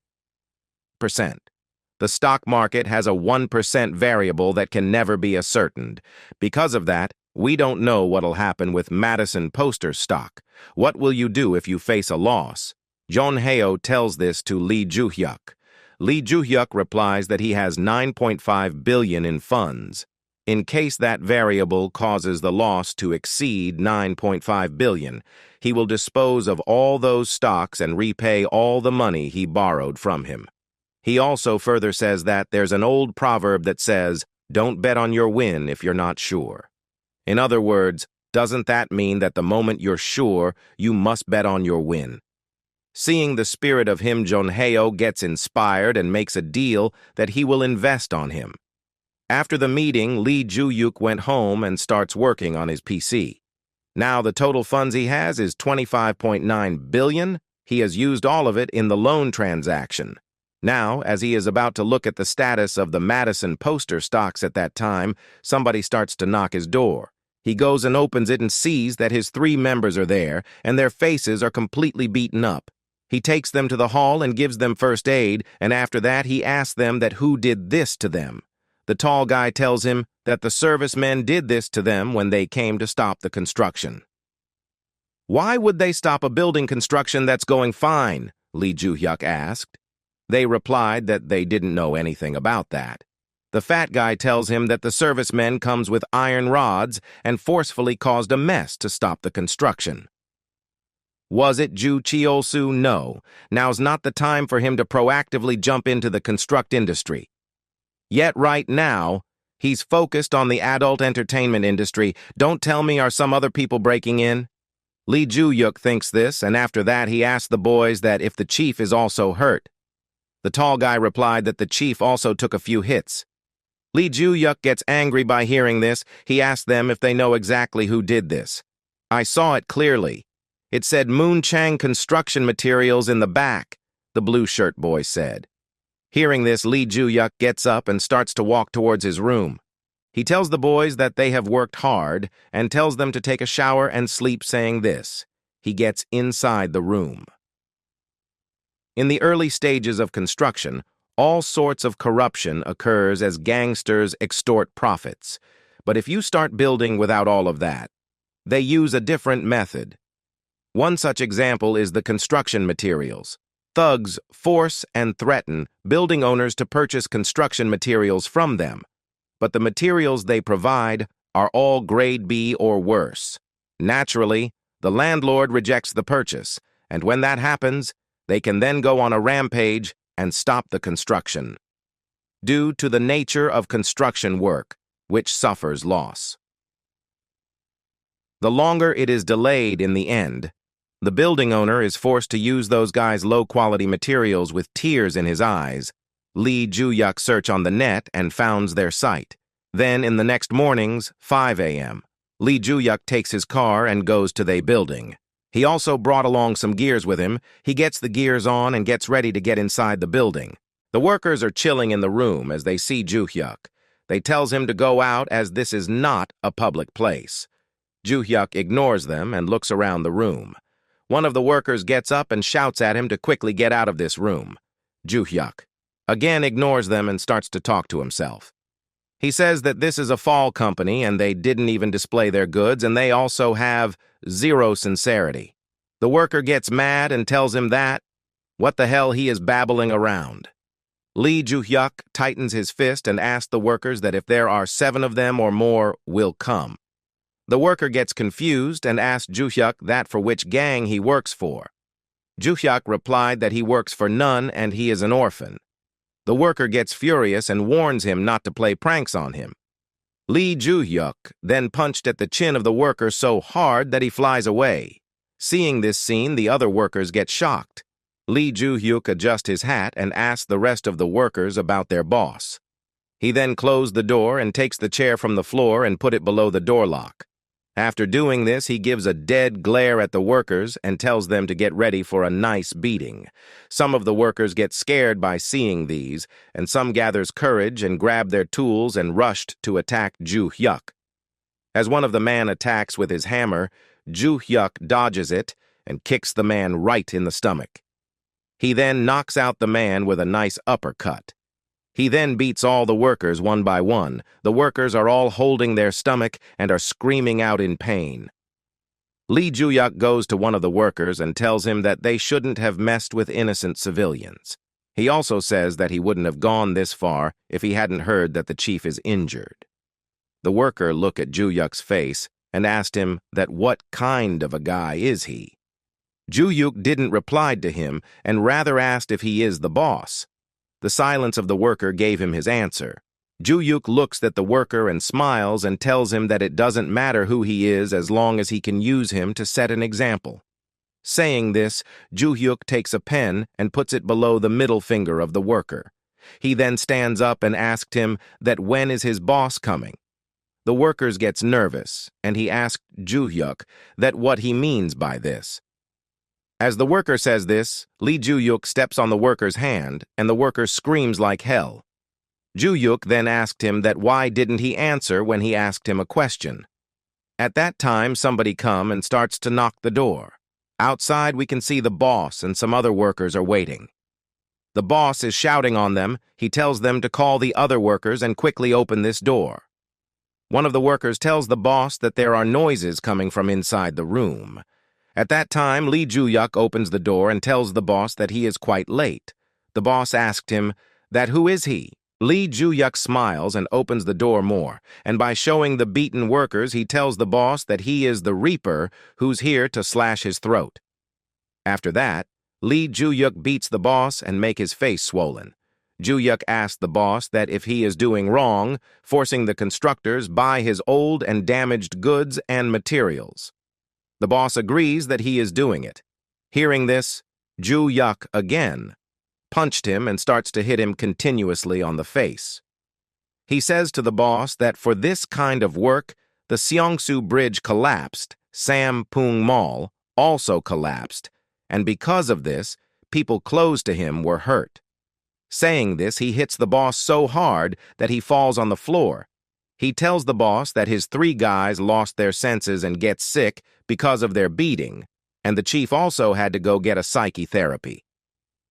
The stock market has a 1% variable that can never be ascertained. Because of that, we don't know what'll happen with Madison Poster stock. What will you do if you face a loss? Jong-hae tells this to Lee Ju-hyuk. Lee Ju-hyuk replies that he has 9.5 billion in funds. In case that variable causes the loss to exceed 9.5 billion, he will dispose of all those stocks and repay all the money he borrowed from him. He also further says that there's an old proverb that says, "Don't bet on your win if you're not sure." In other words, doesn't that mean that the moment you're sure, you must bet on your win? Seeing the spirit of him, Jong-hae gets inspired and makes a deal that he will invest on him. After the meeting, Lee Ju-hyuk went home and starts working on his PC. Now the total funds he has is 25.9 billion. He has used all of it in the loan transaction. Now, as he is about to look at the status of the Madison Poster stocks at that time, somebody starts to knock his door. He goes and opens it and sees that his 3 members are there, and their faces are completely beaten up. He takes them to the hall and gives them first aid, and after that he asks them that who did this to them. The tall guy tells him that the servicemen did this to them when they came to stop the construction. Why would they stop a building construction that's going fine? Lee Ju-hyuk asked. They replied that they didn't know anything about that. The fat guy tells him that the servicemen comes with iron rods and forcefully caused a mess to stop the construction. Was it Ju Cheol-soo? No. Now's not the time for him to proactively jump into the construct industry. Yet right now, he's focused on the adult entertainment industry. Don't tell me are some other people breaking in? Lee Ju-hyuk thinks this, and after that he asks the boys that if the chief is also hurt. The tall guy replied that the chief also took a few hits. Lee Ju-hyuk gets angry by hearing this. He asked them if they know exactly who did this. I saw it clearly. It said Moon Chang Construction Materials in the back, the blue shirt boy said. Hearing this, Lee Ju-hyuk gets up and starts to walk towards his room. He tells the boys that they have worked hard and tells them to take a shower and sleep, saying this. He gets inside the room. In the early stages of construction, all sorts of corruption occurs as gangsters extort profits. But if you start building without all of that, they use a different method. One such example is the construction materials. Thugs force and threaten building owners to purchase construction materials from them. But the materials they provide are all grade B or worse. Naturally, the landlord rejects the purchase, and when that happens, they can then go on a rampage and stop the construction. Due to the nature of construction work, which suffers loss. The longer it is delayed in the end, The building owner is forced to use those guys' low-quality materials with tears in his eyes. Lee Ju-yuk search on the net and founds their site. Then, in the next morning's 5 a.m., Lee Ju-yuk takes his car and goes to the building. He also brought along some gears with him. He gets the gears on and gets ready to get inside the building. The workers are chilling in the room as they see Ju-hyuk. They tells him to go out as this is not a public place. Ju-hyuk ignores them and looks around the room. One of the workers gets up and shouts at him to quickly get out of this room. Ju-hyuk again ignores them and starts to talk to himself. He says that this is a fall company and they didn't even display their goods and they also have zero sincerity. The worker gets mad and tells him that, what the hell he is babbling around. Lee Ju-hyuk tightens his fist and asks the workers that if there are 7 of them or more, will come. The worker gets confused and asks Ju-hyuk that for which gang he works for. Ju-hyuk replied that he works for none and he is an orphan. The worker gets furious and warns him not to play pranks on him. Lee Ju-hyuk then punched at the chin of the worker so hard that he flies away. Seeing this scene, the other workers get shocked. Lee Ju-hyuk adjusts his hat and asks the rest of the workers about their boss. He then closed the door and takes the chair from the floor and put it below the door lock. After doing this, he gives a dead glare at the workers and tells them to get ready for a nice beating. Some of the workers get scared by seeing these, and some gathers courage and grab their tools and rushed to attack Ju-hyuk. As one of the men attacks with his hammer, Ju-hyuk dodges it and kicks the man right in the stomach. He then knocks out the man with a nice uppercut. He then beats all the workers one by one. The workers are all holding their stomach and are screaming out in pain. Lee Ju-hyuk goes to one of the workers and tells him that they shouldn't have messed with innocent civilians. He also says that he wouldn't have gone this far if he hadn't heard that the chief is injured. The worker looked at Ju-hyuk's face and asked him that what kind of a guy is he. Ju-hyuk didn't reply to him and rather asked if he is the boss. The silence of the worker gave him his answer. Ju-hyuk looks at the worker and smiles and tells him that it doesn't matter who he is as long as he can use him to set an example. Saying this, Ju-hyuk takes a pen and puts it below the middle finger of the worker. He then stands up and asked him that when is his boss coming. The worker gets nervous, and he asked Ju-hyuk that what he means by this. As the worker says this, Lee Ju-hyuk steps on the worker's hand, and the worker screams like hell. Ju-hyuk then asked him that why didn't he answer when he asked him a question. At that time, somebody come and starts to knock the door. Outside, we can see the boss and some other workers are waiting. The boss is shouting on them. He tells them to call the other workers and quickly open this door. One of the workers tells the boss that there are noises coming from inside the room. At that time, Lee Ju-hyuk opens the door and tells the boss that he is quite late. The boss asked him that who is he? Lee Ju-hyuk smiles and opens the door more, and by showing the beaten workers, he tells the boss that he is the Reaper who's here to slash his throat. After that, Lee Ju-hyuk beats the boss and make his face swollen. Ju-hyuk asks the boss that if he is doing wrong, forcing the constructors buy his old and damaged goods and materials. The boss agrees that he is doing it. Hearing this, Ju-hyuk again punched him and starts to hit him continuously on the face. He says to the boss that for this kind of work, the Seongsu Bridge collapsed, Sampung Mall also collapsed, and because of this, people close to him were hurt. Saying this, he hits the boss so hard that he falls on the floor. He tells the boss that his 3 guys lost their senses and get sick because of their beating, and the chief also had to go get a psychotherapy.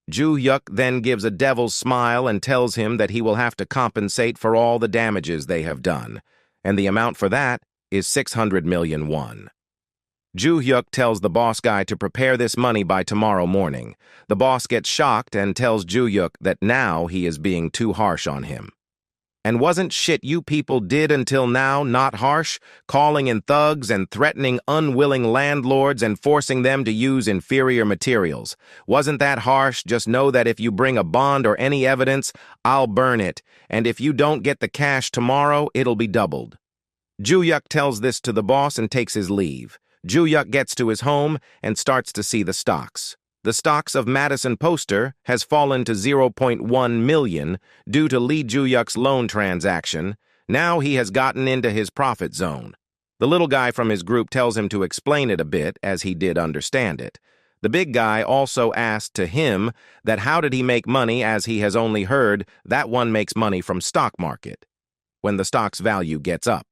Ju-hyuk then gives a devil's smile and tells him that he will have to compensate for all the damages they have done, and the amount for that is 600 million won. Ju-hyuk tells the boss guy to prepare this money by tomorrow morning. The boss gets shocked and tells Ju-hyuk that now he is being too harsh on him. And wasn't shit you people did until now not harsh, calling in thugs and threatening unwilling landlords and forcing them to use inferior materials? Wasn't that harsh? Just know that if you bring a bond or any evidence, I'll burn it, and if you don't get the cash tomorrow, it'll be doubled. Ju-hyuk tells this to the boss and takes his leave. Ju-hyuk gets to his home and starts to see the stocks. The stocks of Madison Poster has fallen to 0.1 million due to Lee Ju-hyuk's loan transaction. Now he has gotten into his profit zone. The little guy from his group tells him to explain it a bit, as he did understand it. The big guy also asked to him that how did he make money, as he has only heard that one makes money from stock market, when the stock's value gets up.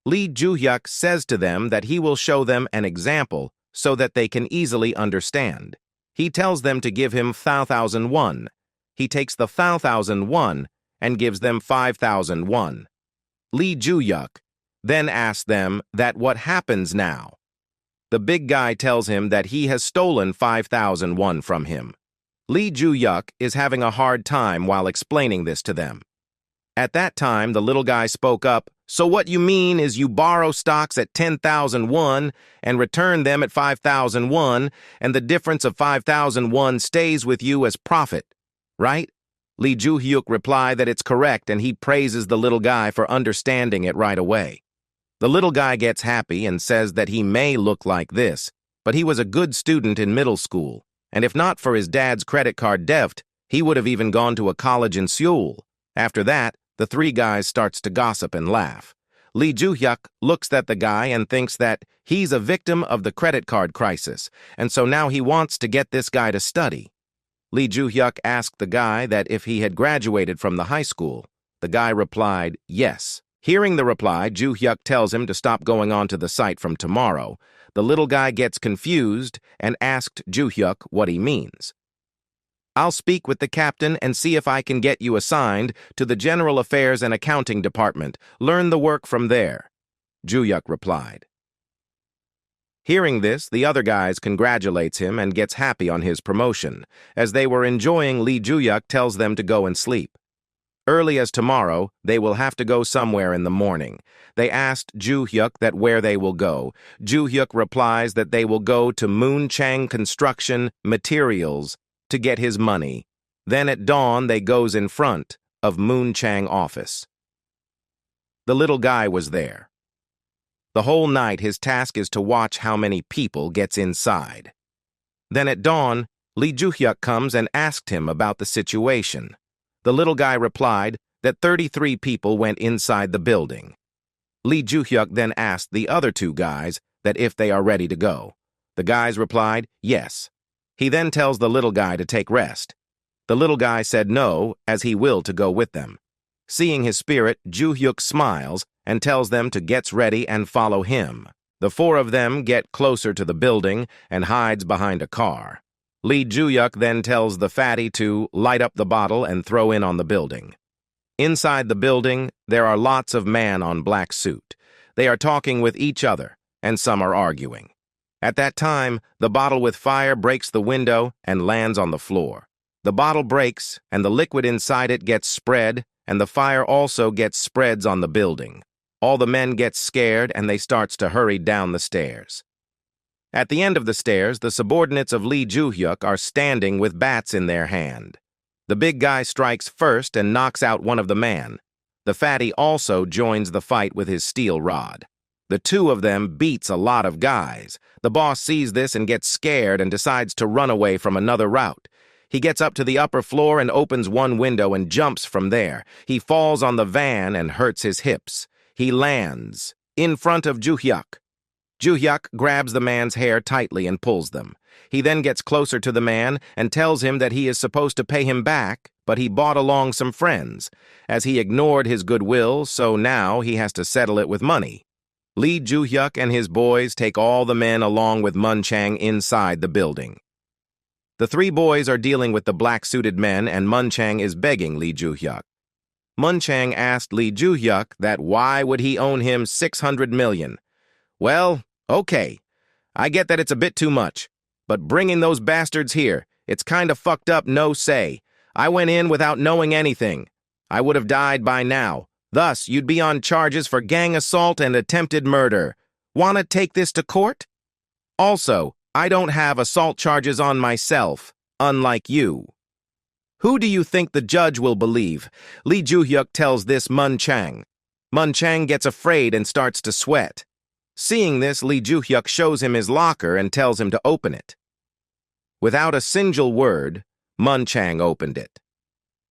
Lee Ju-hyuk says to them that he will show them an example so that they can easily understand. He tells them to give him 5,000 won. He takes the 5,000 won and gives them 5,000 won. Lee Ju-hyuk then asks them that what happens now. The big guy tells him that he has stolen 5,000 won from him. Lee Ju-hyuk is having a hard time while explaining this to them. At that time, the little guy spoke up, "So what you mean is you borrow stocks at 10,000 won and return them at 5,000 won, and the difference of 5,000 won stays with you as profit, right?" Lee Ju-hyuk replied that it's correct, and he praises the little guy for understanding it right away. The little guy gets happy and says that he may look like this, but he was a good student in middle school, and if not for his dad's credit card debt, he would have even gone to a college in Seoul. After that, the three guys starts to gossip and laugh. Lee Ju-hyuk looks at the guy and thinks that he's a victim of the credit card crisis, and so now he wants to get this guy to study. Lee Ju-hyuk asked the guy that if he had graduated from the high school. The guy replied, yes. Hearing the reply, Ju-hyuk tells him to stop going on to the site from tomorrow. The little guy gets confused and asked Ju-hyuk what he means. "I'll speak with the captain and see if I can get you assigned to the General Affairs and Accounting Department. Learn the work from there," Ju-hyuk replied. Hearing this, the other guys congratulates him and gets happy on his promotion. As they were enjoying, Lee Ju-hyuk tells them to go and sleep. Early as tomorrow, they will have to go somewhere in the morning. They asked Ju-hyuk that where they will go. Ju-hyuk replies that they will go to Moonchang Construction Materials to get his money. Then at dawn, they goes in front of Moonchang office. The little guy was there. The whole night, his task is to watch how many people gets inside. Then at dawn, Lee Ju-hyuk comes and asked him about the situation. The little guy replied that 33 people went inside the building. Lee Ju-hyuk then asked the other two guys that if they are ready to go. The guys replied, yes. He then tells the little guy to take rest. The little guy said no, as he will to go with them. Seeing his spirit, Ju-hyuk smiles and tells them to get ready and follow him. The four of them get closer to the building and hides behind a car. Lee Ju-hyuk then tells the fatty to light up the bottle and throw in on the building. Inside the building, there are lots of men on black suit. They are talking with each other, and some are arguing. At that time, the bottle with fire breaks the window and lands on the floor. The bottle breaks, and the liquid inside it gets spread, and the fire also gets spreads on the building. All the men get scared, and they starts to hurry down the stairs. At the end of the stairs, the subordinates of Lee Ju-hyuk are standing with bats in their hand. The big guy strikes first and knocks out one of the men. The fatty also joins the fight with his steel rod. The two of them beats a lot of guys. The boss sees this and gets scared and decides to run away from another route. He gets up to the upper floor and opens one window and jumps from there. He falls on the van and hurts his hips. He lands in front of Ju-hyuk. Ju-hyuk grabs the man's hair tightly and pulls them. He then gets closer to the man and tells him that he is supposed to pay him back, but he brought along some friends, as he ignored his goodwill, so now he has to settle it with money. Lee Ju-hyuk and his boys take all the men along with Moonchang inside the building. The three boys are dealing with the black-suited men, and Moonchang is begging Lee Ju-hyuk. Moonchang asked Lee Ju-hyuk that why would he own him 600 million. Well, okay, I get that it's a bit too much, but bringing those bastards here, it's kind of fucked up, no say. I went in without knowing anything. I would have died by now. Thus, you'd be on charges for gang assault and attempted murder. Wanna take this to court? Also, I don't have assault charges on myself, unlike you. Who do you think the judge will believe? Lee Ju-hyuk tells this Moonchang. Moonchang gets afraid and starts to sweat. Seeing this, Lee Joo-hyuk shows him his locker and tells him to open it. Without a single word, Mun Chang opened it.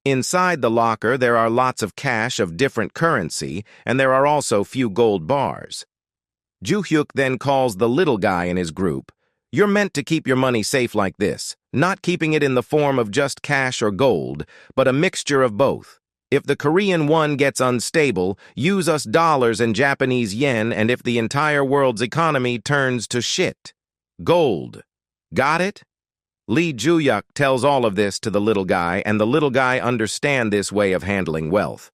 Inside the locker, there are lots of cash of different currency, and there are also few gold bars. Joo-hyuk then calls the little guy in his group. You're meant to keep your money safe like this, not keeping it in the form of just cash or gold, but a mixture of both. If the Korean won gets unstable, use us dollars and Japanese yen, and if the entire world's economy turns to shit. Gold. Got it? Lee Joo-hyuk tells all of this to the little guy, and the little guy understands this way of handling wealth.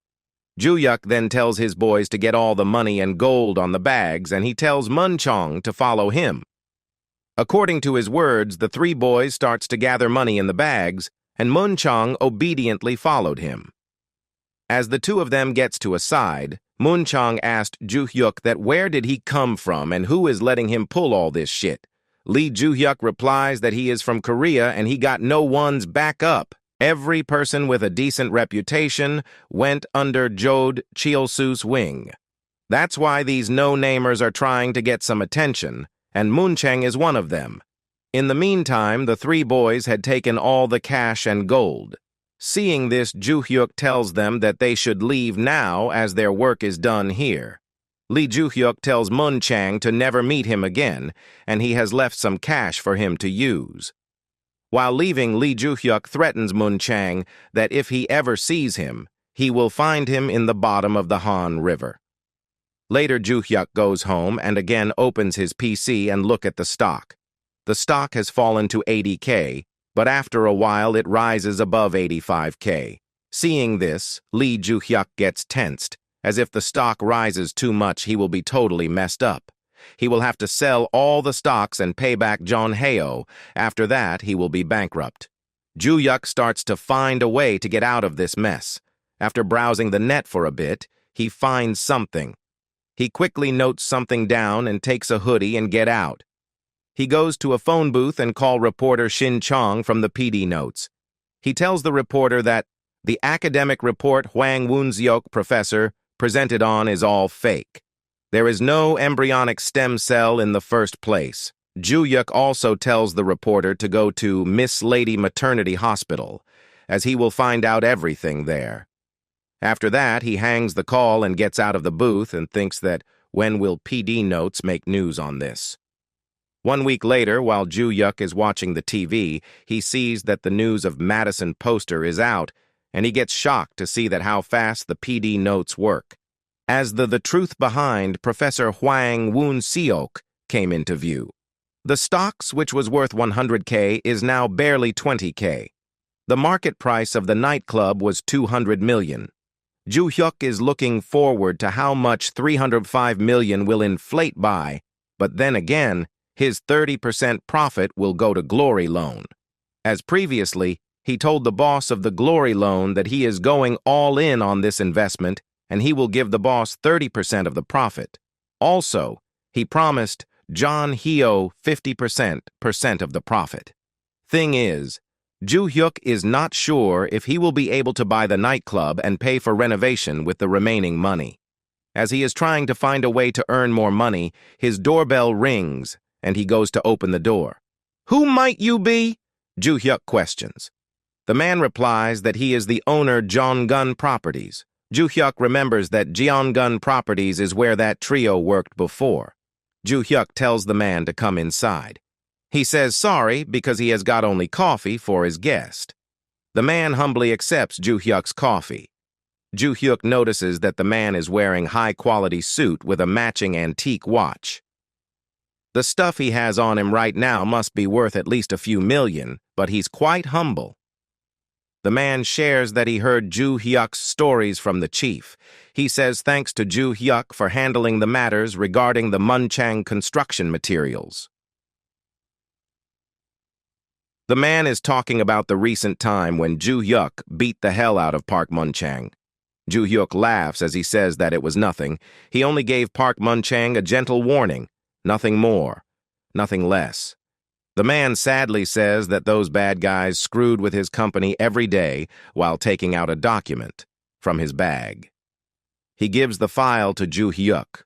Joo-hyuk then tells his boys to get all the money and gold on the bags, and he tells Mun Chang to follow him. According to his words, the three boys starts to gather money in the bags, and Mun Chang obediently followed him. As the two of them gets to a side, Mun Chang asked Joo-hyuk that where did he come from and who is letting him pull all this shit. Lee Joo-hyuk replies that he is from Korea and he got no one's back up. Every person with a decent reputation went under Jode Chil-su's wing. That's why these no-namers are trying to get some attention, and Mun Chang is one of them. In the meantime, the three boys had taken all the cash and gold. Seeing this, Joo-hyuk tells them that they should leave now as their work is done here. Lee Joo-hyuk tells Mun Chang to never meet him again, and he has left some cash for him to use. While leaving, Lee Joo-hyuk threatens Mun Chang that if he ever sees him, he will find him in the bottom of the Han River. Later, Joo-hyuk goes home and again opens his PC and look at the stock. The stock has fallen to 80K, but after a while it rises above 85K. Seeing this, Lee Joo-hyuk gets tensed. As if the stock rises too much, he will be totally messed up. He will have to sell all the stocks and pay back John Heo. After that, he will be bankrupt. Joo-hyuk starts to find a way to get out of this mess. After browsing the net for a bit, he finds something. He quickly notes something down and takes a hoodie and get out. He goes to a phone booth and call reporter Shin Chong from the PD notes. He tells the reporter that the academic report Hwang Won-seok professor presented on is all fake. There is no embryonic stem cell in the first place. Joo-hyuk also tells the reporter to go to Miss Lady Maternity Hospital, as he will find out everything there. After that, he hangs the call and gets out of the booth and thinks that when will PD notes make news on this. 1 week later, while Joo-hyuk is watching the TV, he sees that the news of Madison poster is out, and he gets shocked to see that how fast the PD notes work. As the truth behind Professor Hwang Won-seok came into view. The stocks, which was worth 100K, is now barely 20K. The market price of the nightclub was 200 million. Joo-hyuk is looking forward to how much 305 million will inflate by, but then again, his 30% profit will go to Glory Loan. As previously, he told the boss of the Glory Loan that he is going all in on this investment and he will give the boss 30% of the profit. Also, he promised John Heo 50% of the profit. Thing is, Joo-hyuk is not sure if he will be able to buy the nightclub and pay for renovation with the remaining money. As he is trying to find a way to earn more money, his doorbell rings and he goes to open the door. "Who might you be?" Joo-hyuk questions. The man replies that he is the owner Jeongun Properties. Joo-hyuk remembers that Jeongun Properties is where that trio worked before. Joo-hyuk tells the man to come inside. He says sorry because he has got only coffee for his guest. The man humbly accepts Joo-hyuk's coffee. Joo-hyuk notices that the man is wearing high-quality suit with a matching antique watch. The stuff he has on him right now must be worth at least a few million, but he's quite humble. The man shares that he heard Joo-hyuk's stories from the chief. He says thanks to Joo-hyuk for handling the matters regarding the Mun Chang construction materials. The man is talking about the recent time when Joo-hyuk beat the hell out of Park Mun Chang. Joo-hyuk laughs as he says that it was nothing. He only gave Park Mun Chang a gentle warning. Nothing more, nothing less. The man sadly says that those bad guys screwed with his company every day while taking out a document from his bag. He gives the file to Joo-hyuk.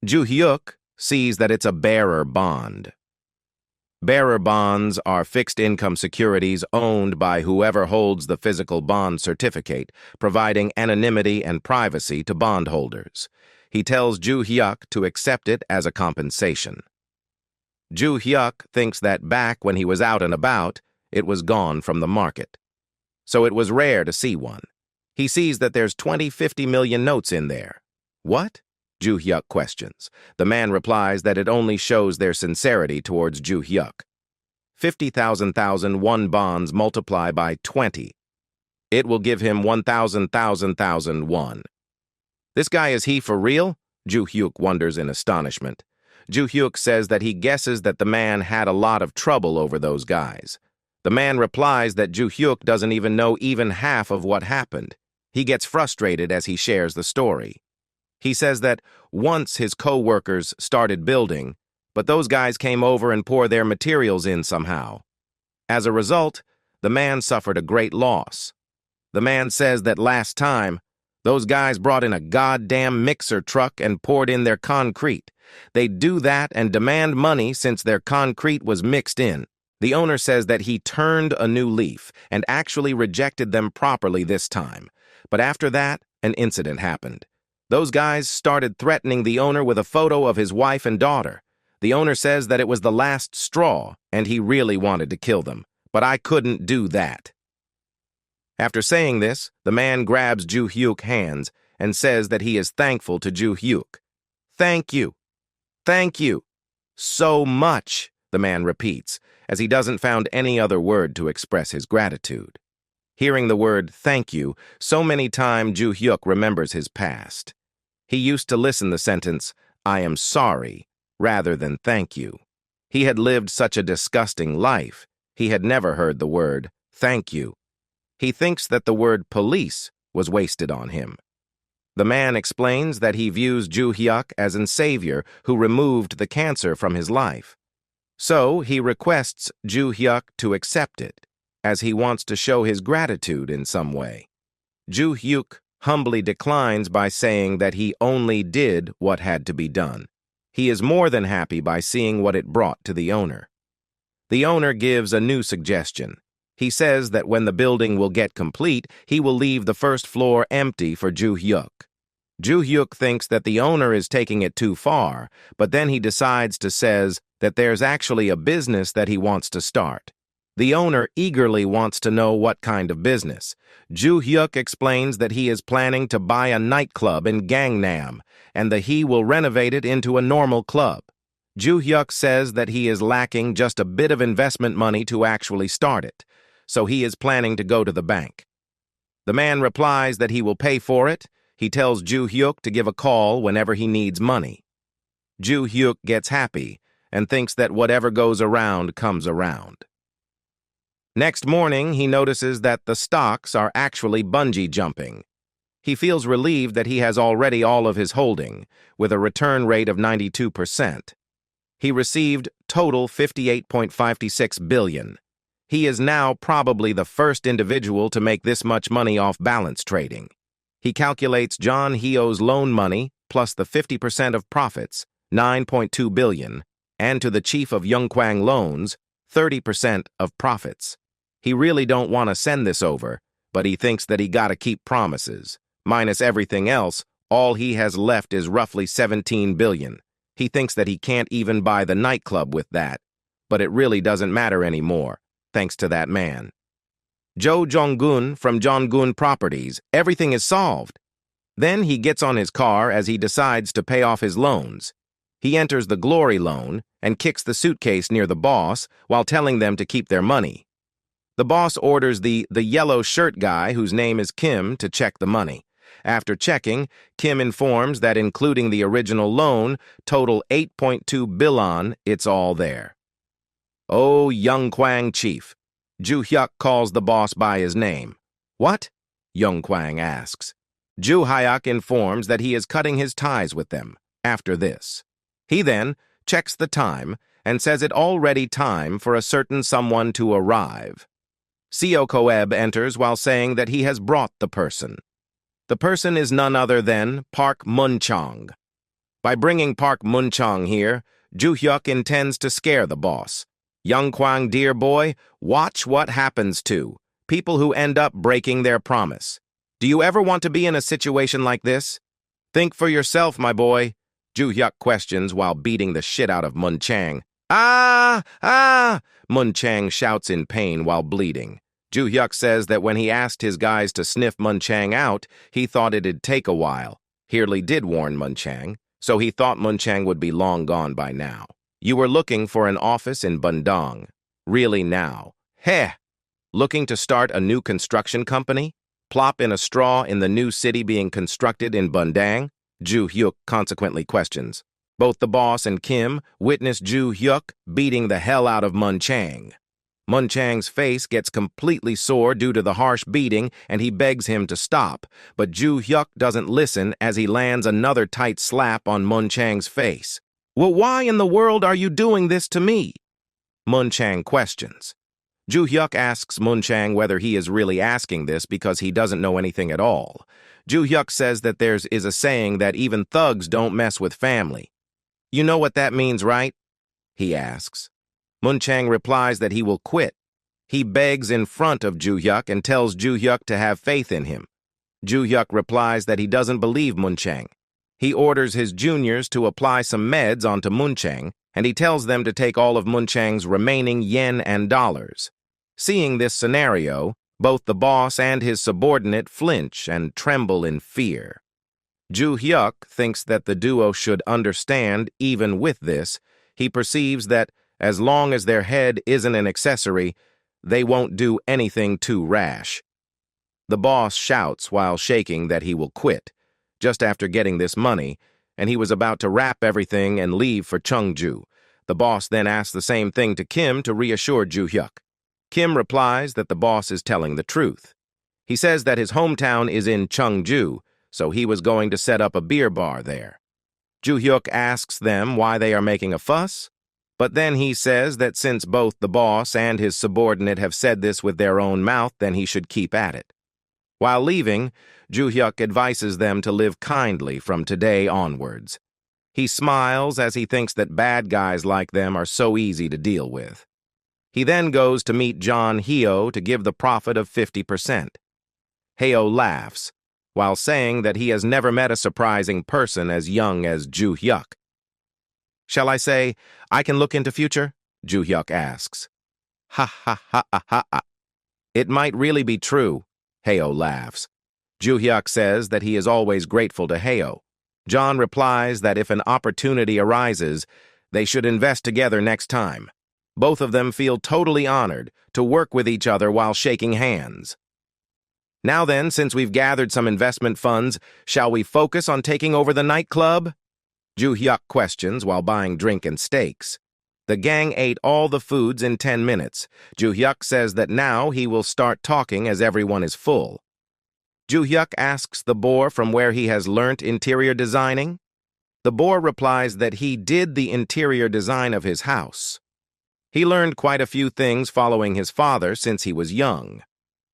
Joo-hyuk sees that it's a bearer bond. Bearer bonds are fixed-income securities owned by whoever holds the physical bond certificate, providing anonymity and privacy to bondholders. He tells Joo Hyuk to accept it as a compensation. Joo Hyuk thinks that back when he was out and about, it was gone from the market. So it was rare to see one. He sees that there's 50 million notes in there. What? Joo Hyuk questions. The man replies that it only shows their sincerity towards Joo Hyuk. 50,000 bonds multiply by 20. It will give him 1,000 won. This guy, is he for real? Joo Hyuk wonders in astonishment. Joo Hyuk says that he guesses that the man had a lot of trouble over those guys. The man replies that Joo Hyuk doesn't even know even half of what happened. He gets frustrated as he shares the story. He says that once his co-workers started building, but those guys came over and poured their materials in somehow. As a result, the man suffered a great loss. The man says that last time, those guys brought in a goddamn mixer truck and poured in their concrete. They'd do that and demand money since their concrete was mixed in. The owner says that he turned a new leaf and actually rejected them properly this time. But after that, an incident happened. Those guys started threatening the owner with a photo of his wife and daughter. The owner says that it was the last straw and he really wanted to kill them. But I couldn't do that. After saying this, the man grabs Joo Hyuk's hands and says that he is thankful to Joo Hyuk. Thank you. Thank you. So much, the man repeats, as he doesn't find any other word to express his gratitude. Hearing the word thank you so many times, Joo Hyuk remembers his past. He used to listen the sentence, I am sorry, rather than thank you. He had lived such a disgusting life, he had never heard the word thank you. He thinks that the word police was wasted on him. The man explains that he views Joo Hyuk as a savior who removed the cancer from his life. So he requests Joo Hyuk to accept it, as he wants to show his gratitude in some way. Joo Hyuk humbly declines by saying that he only did what had to be done. He is more than happy by seeing what it brought to the owner. The owner gives a new suggestion. He says that when the building will get complete, he will leave the first floor empty for Joo Hyuk. Joo Hyuk thinks that the owner is taking it too far, but then he decides to says that there's actually a business that he wants to start. The owner eagerly wants to know what kind of business. Joo Hyuk explains that he is planning to buy a nightclub in Gangnam, and that he will renovate it into a normal club. Joo Hyuk says that he is lacking just a bit of investment money to actually start it, so he is planning to go to the bank. The man replies that he will pay for it. He tells Joo Hyuk to give a call whenever he needs money. Joo Hyuk gets happy and thinks that whatever goes around comes around. Next morning, he notices that the stocks are actually bungee jumping. He feels relieved that he has already all of his holding, with a return rate of 92%. He received total 58.56 billion. He is now probably the first individual to make this much money off balance trading. He calculates John Hyo's loan money plus the 50% of profits, 9.2 billion, and to the chief of Yongkwang loans, 30% of profits. He really don't want to send this over, but he thinks that he gotta keep promises. Minus everything else, all he has left is roughly 17 billion. He thinks that he can't even buy the nightclub with that, but it really doesn't matter anymore, thanks to that man. Jo Jong-gun from Jong-gun Properties, everything is solved. Then he gets on his car as he decides to pay off his loans. He enters the glory loan and kicks the suitcase near the boss while telling them to keep their money. The boss orders the yellow shirt guy, whose name is Kim, to check the money. After checking, Kim informs that including the original loan, total 8.2 billion, it's all there. Oh, Yongkwang chief. Joo Hyuk calls the boss by his name. What? Yongkwang asks. Joo Hyuk informs that he is cutting his ties with them after this. He then checks the time and says it already time for a certain someone to arrive. Seo Koeb enters while saying that he has brought the person. The person is none other than Park Mun-chong. By bringing Park Munchang here, Ju-hyuk intends to scare the boss. Young Kwang, dear boy, watch what happens to people who end up breaking their promise. Do you ever want to be in a situation like this? Think for yourself, my boy. Ju-hyuk questions while beating the shit out of Munchang. Ah! Ah! Munchang shouts in pain while bleeding. Ju-hyuk says that when he asked his guys to sniff Munchang out, he thought it'd take a while. Heerly did warn Munchang, so he thought Munchang would be long gone by now. You were looking for an office in Bundong. Really now? Heh! Looking to start a new construction company? Plop in a straw in the new city being constructed in Bundang? Ju-hyuk consequently questions. Both the boss and Kim witness Ju-hyuk beating the hell out of Munchang. Munchang's face gets completely sore due to the harsh beating, and he begs him to stop, but Ju-hyuk doesn't listen as he lands another tight slap on Munchang's face. Well, why in the world are you doing this to me? Munchang questions. Ju-hyuk asks Munchang whether he is really asking this because he doesn't know anything at all. Ju-hyuk says that there is a saying that even thugs don't mess with family. You know what that means, right? He asks. Munchang replies that he will quit. He begs in front of Ju-hyuk and tells Ju-hyuk to have faith in him. Ju-hyuk replies that he doesn't believe Munchang. He orders his juniors to apply some meds onto Munchang, and he tells them to take all of Munchang's remaining yen and dollars. Seeing this scenario, both the boss and his subordinate flinch and tremble in fear. Ju-hyuk thinks that the duo should understand even with this. He perceives that as long as their head isn't an accessory, they won't do anything too rash. The boss shouts while shaking that he will quit, just after getting this money, and he was about to wrap everything and leave for Cheongju. The boss then asks the same thing to Kim to reassure Ju-hyuk. Kim replies that the boss is telling the truth. He says that his hometown is in Cheongju, so he was going to set up a beer bar there. Ju-hyuk asks them why they are making a fuss, but then he says that since both the boss and his subordinate have said this with their own mouth, then he should keep at it. While leaving, Ju-hyuk advises them to live kindly from today onwards. He smiles as he thinks that bad guys like them are so easy to deal with. He then goes to meet John Hyo to give the profit of 50%. Hyo laughs, while saying that he has never met a surprising person as young as Ju-hyuk. Shall I say, I can look into future? Ju-hyuk asks. Ha ha ha ha ha. It might really be true, Hyo laughs. Ju-hyuk says that he is always grateful to Hyo. John replies that if an opportunity arises, they should invest together next time. Both of them feel totally honored to work with each other while shaking hands. Now then, since we've gathered some investment funds, shall we focus on taking over the nightclub? Ju-hyuk questions while buying drink and steaks. The gang ate all the foods in 10 minutes. Ju-hyuk says that now he will start talking as everyone is full. Ju-hyuk asks the boar from where he has learnt interior designing. The boar replies that he did the interior design of his house. He learned quite a few things following his father since he was young.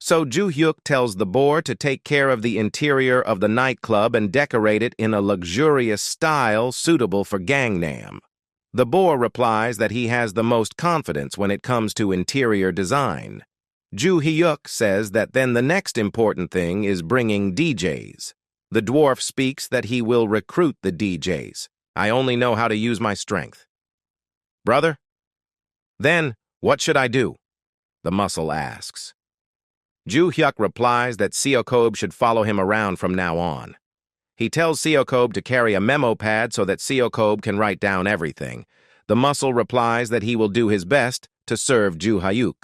So Ju-hyuk tells the boar to take care of the interior of the nightclub and decorate it in a luxurious style suitable for Gangnam. The boar replies that he has the most confidence when it comes to interior design. Ju-hyuk says that then the next important thing is bringing DJs. The dwarf speaks that he will recruit the DJs. I only know how to use my strength. Brother? Then, what should I do? The muscle asks. Ju-hyuk replies that Seokob should follow him around from now on. He tells Seokob to carry a memo pad so that Seokob can write down everything. The muscle replies that he will do his best to serve Ju-hyuk.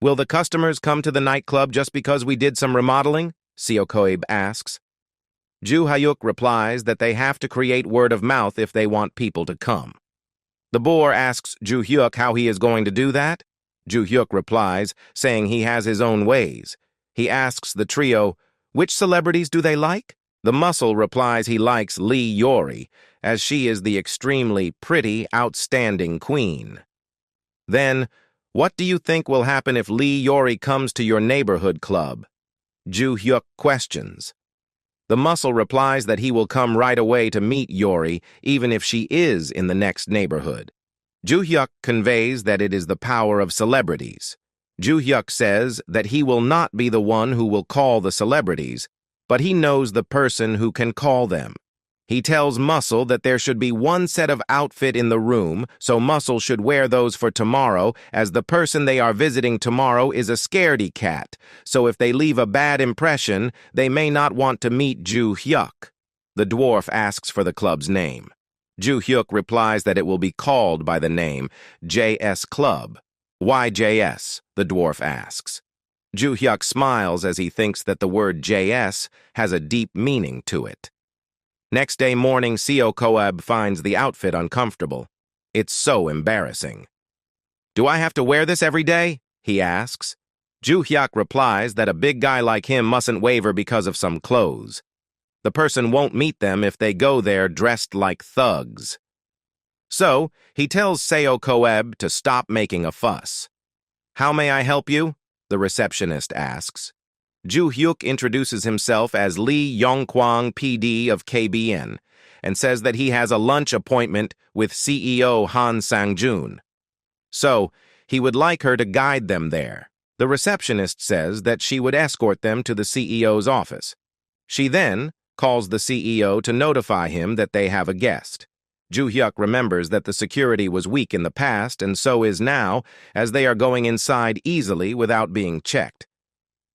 Will the customers come to the nightclub just because we did some remodeling? Seokob asks. Ju-hyuk replies that they have to create word of mouth if they want people to come. The boar asks Ju-hyuk how he is going to do that. Ju-hyuk replies, saying he has his own ways. He asks the trio, which celebrities do they like? The muscle replies he likes Lee Yori, as she is the extremely pretty, outstanding queen. Then, what do you think will happen if Lee Yori comes to your neighborhood club? Ju-hyuk questions. The muscle replies that he will come right away to meet Yori, even if she is in the next neighborhood. Joo-hyuk conveys that it is the power of celebrities. Joo-hyuk says that he will not be the one who will call the celebrities, but he knows the person who can call them. He tells Muscle that there should be one set of outfit in the room, so Muscle should wear those for tomorrow, as the person they are visiting tomorrow is a scaredy cat, so if they leave a bad impression, they may not want to meet Joo-hyuk. The dwarf asks for the club's name. Joo-hyuk replies that it will be called by the name JS Club. Why JS? The dwarf asks. Joo-hyuk smiles as he thinks that the word JS has a deep meaning to it. Next day morning, Seo Koeb finds the outfit uncomfortable. It's so embarrassing. Do I have to wear this every day? He asks. Joo-hyuk replies that a big guy like him mustn't waver because of some clothes. The person won't meet them if they go there dressed like thugs. So, he tells Seo Koeb to stop making a fuss. How may I help you? The receptionist asks. Joo-hyuk introduces himself as Lee Yongkwang PD of KBN and says that he has a lunch appointment with CEO Han Sang-joon. So, he would like her to guide them there. The receptionist says that she would escort them to the CEO's office. She then calls the CEO to notify him that they have a guest. Joo-hyuk remembers that the security was weak in the past and so is now, as they are going inside easily without being checked.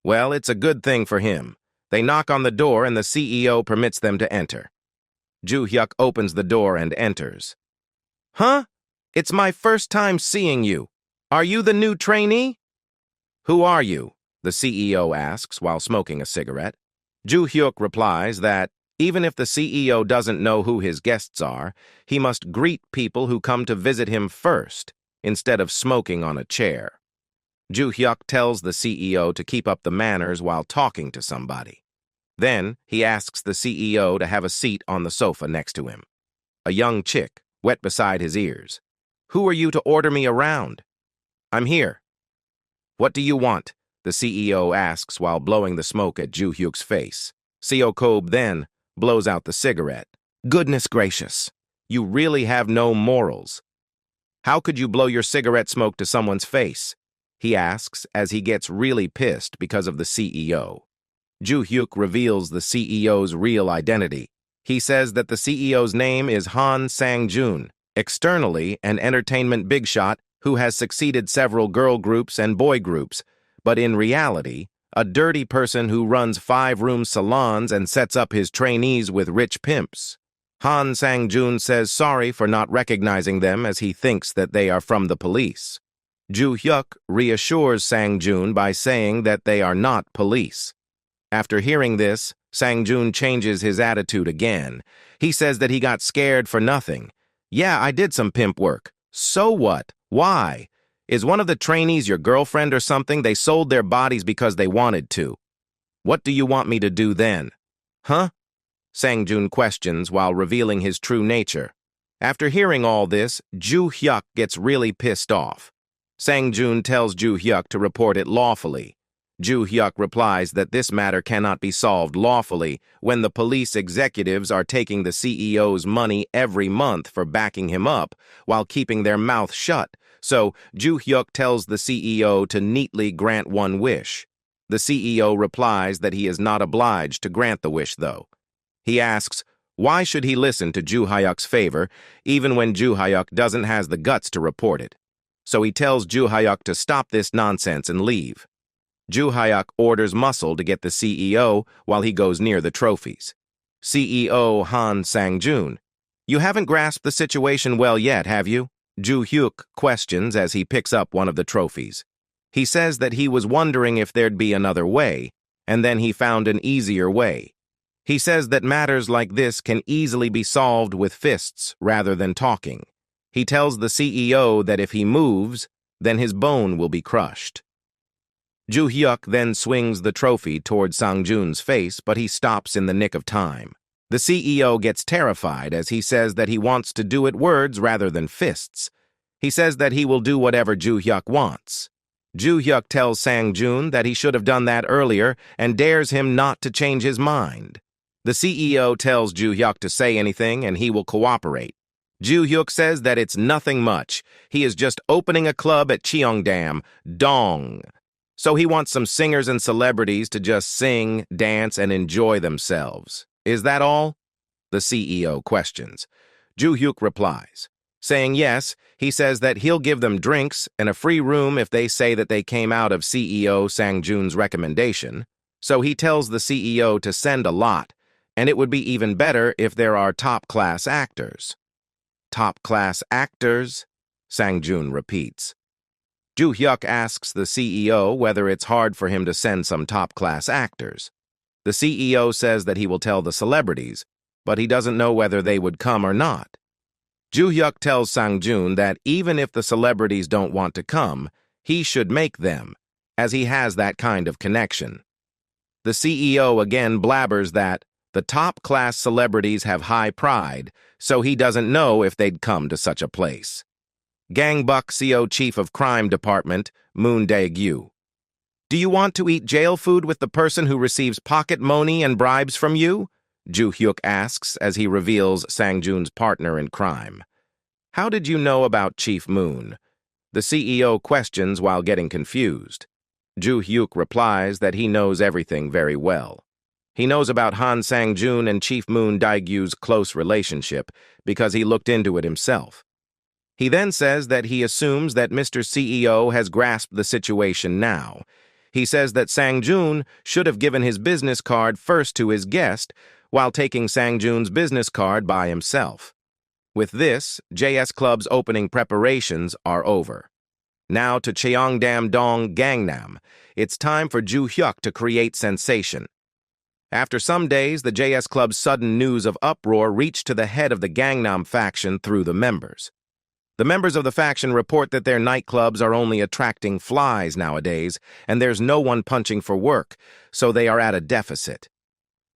Well, it's a good thing for him. They knock on the door and the CEO permits them to enter. Joo-hyuk opens the door and enters. Huh? It's my first time seeing you. Are you the new trainee? Who are you? The CEO asks while smoking a cigarette. Joo-hyuk replies that, even if the CEO doesn't know who his guests are, he must greet people who come to visit him first, instead of smoking on a chair. Joo-hyuk tells the CEO to keep up the manners while talking to somebody. Then, he asks the CEO to have a seat on the sofa next to him. A young chick, wet beside his ears. Who are you to order me around? I'm here. What do you want? The CEO asks while blowing the smoke at Joo-hyuk's face. Seo Koeb then blows out the cigarette. Goodness gracious, you really have no morals. How could you blow your cigarette smoke to someone's face? He asks as he gets really pissed because of the CEO. Joo-hyuk reveals the CEO's real identity. He says that the CEO's name is Han Sang-joon, externally an entertainment big shot who has succeeded several girl groups and boy groups, but in reality, a dirty person who runs 5-room salons and sets up his trainees with rich pimps. Han Sang-joon says sorry for not recognizing them as he thinks that they are from the police. Joo-hyuk reassures Sang-joon by saying that they are not police. After hearing this, Sang-joon changes his attitude again. He says that he got scared for nothing. Yeah, I did some pimp work. So what? Why? Is one of the trainees your girlfriend or something? They sold their bodies because they wanted to. What do you want me to do then? Huh? Sang-joon questions while revealing his true nature. After hearing all this, Joo-hyuk gets really pissed off. Sang-joon tells Joo-hyuk to report it lawfully. Joo-hyuk replies that this matter cannot be solved lawfully when the police executives are taking the CEO's money every month for backing him up while keeping their mouth shut. So Joo-hyuk tells the CEO to neatly grant one wish. The CEO replies that he is not obliged to grant the wish, though. He asks, why should he listen to Joo-hyuk's favor, even when Joo-hyuk doesn't have the guts to report it? So he tells Joo-hyuk to stop this nonsense and leave. Joo-hyuk orders Muscle to get the CEO while he goes near the trophies. CEO Han Sang-joon, you haven't grasped the situation well yet, have you? Joo-hyuk questions as he picks up one of the trophies. He says that he was wondering if there'd be another way, and then he found an easier way. He says that matters like this can easily be solved with fists rather than talking. He tells the CEO that if he moves, then his bone will be crushed. Joo-hyuk then swings the trophy toward Sang-joon's face, but he stops in the nick of time. The CEO gets terrified as he says that he wants to do it words rather than fists. He says that he will do whatever Joo-hyuk wants. Joo-hyuk tells Sang-joon that he should have done that earlier and dares him not to change his mind. The CEO tells Ju-hyuk to say anything and he will cooperate. Ju-hyuk says that it's nothing much. He is just opening a club at Cheongdam, Dong. So he wants some singers and celebrities to just sing, dance, and enjoy themselves. Is that all? The CEO questions. Ju-hyuk replies. Saying yes, he says that he'll give them drinks and a free room if they say that they came out of CEO Sang-jun's recommendation. So he tells the CEO to send a lot, and it would be even better if there are top-class actors. Top-class actors? Sang-jun repeats. Ju-hyuk asks the CEO whether it's hard for him to send some top-class actors. The CEO says that he will tell the celebrities, but he doesn't know whether they would come or not. Ju-hyuk tells Sang-jun that even if the celebrities don't want to come, he should make them, as he has that kind of connection. The CEO again blabbers that the top-class celebrities have high pride, so he doesn't know if they'd come to such a place. Gangbuk CO Chief of Crime Department, Moon Dae-gyu. Do you want to eat jail food with the person who receives pocket money and bribes from you? Ju-hyuk asks as he reveals Sang-jun's partner in crime. How did you know about Chief Moon? The CEO questions while getting confused. Ju-hyuk replies that he knows everything very well. He knows about Han Sang-jun and Chief Moon Dae-gyu's close relationship because he looked into it himself. He then says that he assumes that Mr. CEO has grasped the situation now. He says that Sang-jun should have given his business card first to his guest while taking Sang-jun's business card by himself. With this, JS Club's opening preparations are over. Now to Cheongdam Dong Gangnam, it's time for Ju-hyuk to create sensation. After some days, the JS Club's sudden news of uproar reached to the head of the Gangnam faction through the members. The members of the faction report that their nightclubs are only attracting flies nowadays, and there's no one punching for work, so they are at a deficit.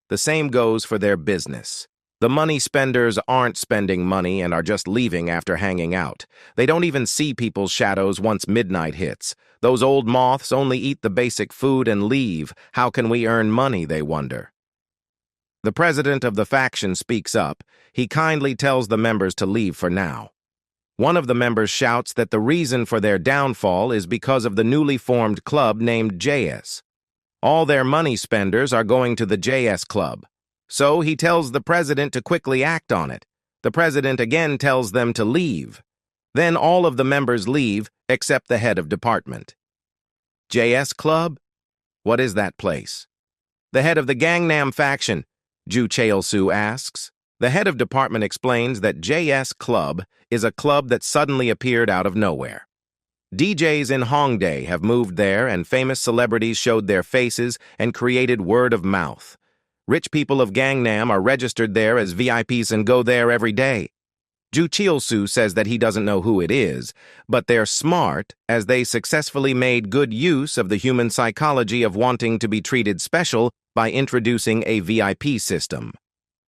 The same goes for their business. The money spenders aren't spending money and are just leaving after hanging out. They don't even see people's shadows once midnight hits. Those old moths only eat the basic food and leave. How can we earn money, they wonder. The president of the faction speaks up. He kindly tells the members to leave for now. One of the members shouts that the reason for their downfall is because of the newly formed club named JS. All their money spenders are going to the JS Club. So he tells the president to quickly act on it. The president again tells them to leave. Then all of the members leave, except the head of department. JS Club? What is that place? The head of the Gangnam faction, Ju Cheol-soo asks. The head of department explains that JS Club is a club that suddenly appeared out of nowhere. DJs in Hongdae have moved there and famous celebrities showed their faces and created word of mouth. Rich people of Gangnam are registered there as VIPs and go there every day. Ju Cheol-soo says that he doesn't know who it is, but they're smart as they successfully made good use of the human psychology of wanting to be treated special by introducing a VIP system.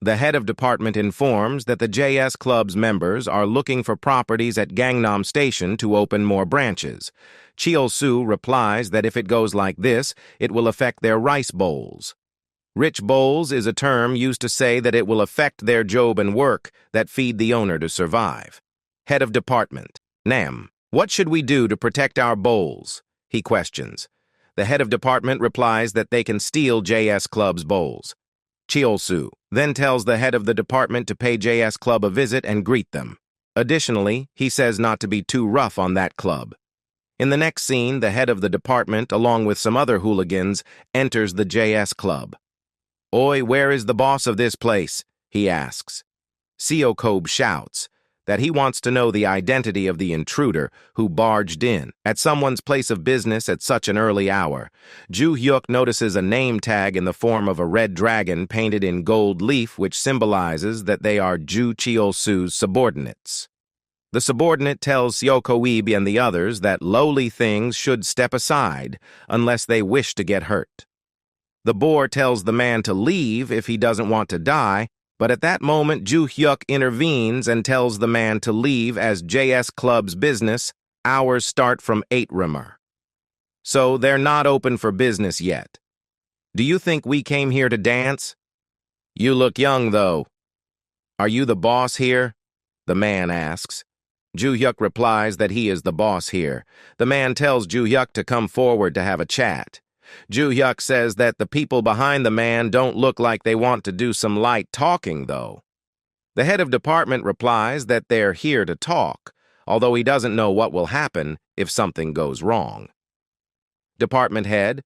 The head of department informs that the JS Club's members are looking for properties at Gangnam Station to open more branches. Cheol-soo replies that if it goes like this, it will affect their rice bowls. Rich bowls is a term used to say that it will affect their job and work that feed the owner to survive. Head of department, Nam, what should we do to protect our bowls? He questions. The head of department replies that they can steal JS Club's bowls. Cheol-soo then tells the head of the department to pay JS Club a visit and greet them. Additionally, he says not to be too rough on that club. In the next scene, the head of the department, along with some other hooligans, enters the JS Club. Oi, where is the boss of this place? He asks. Seo Kobe shouts that he wants to know the identity of the intruder who barged in at someone's place of business at such an early hour. Ju-hyuk notices a name tag in the form of a red dragon painted in gold leaf which symbolizes that they are Ju Cheol-soo's subordinates. The subordinate tells Seo Kobe and the others that lowly things should step aside unless they wish to get hurt. The boar tells the man to leave if he doesn't want to die, but at that moment Ju-hyuk intervenes and tells the man to leave as JS Club's business hours start from 8 rmr. So they're not open for business yet. Do you think we came here to dance? You look young, though. Are you the boss here? The man asks. Ju-hyuk replies that he is the boss here. The man tells Ju-hyuk to come forward to have a chat. Ju-hyuk says that the people behind the man don't look like they want to do some light talking, though. The head of department replies that they're here to talk, although he doesn't know what will happen if something goes wrong. Department head,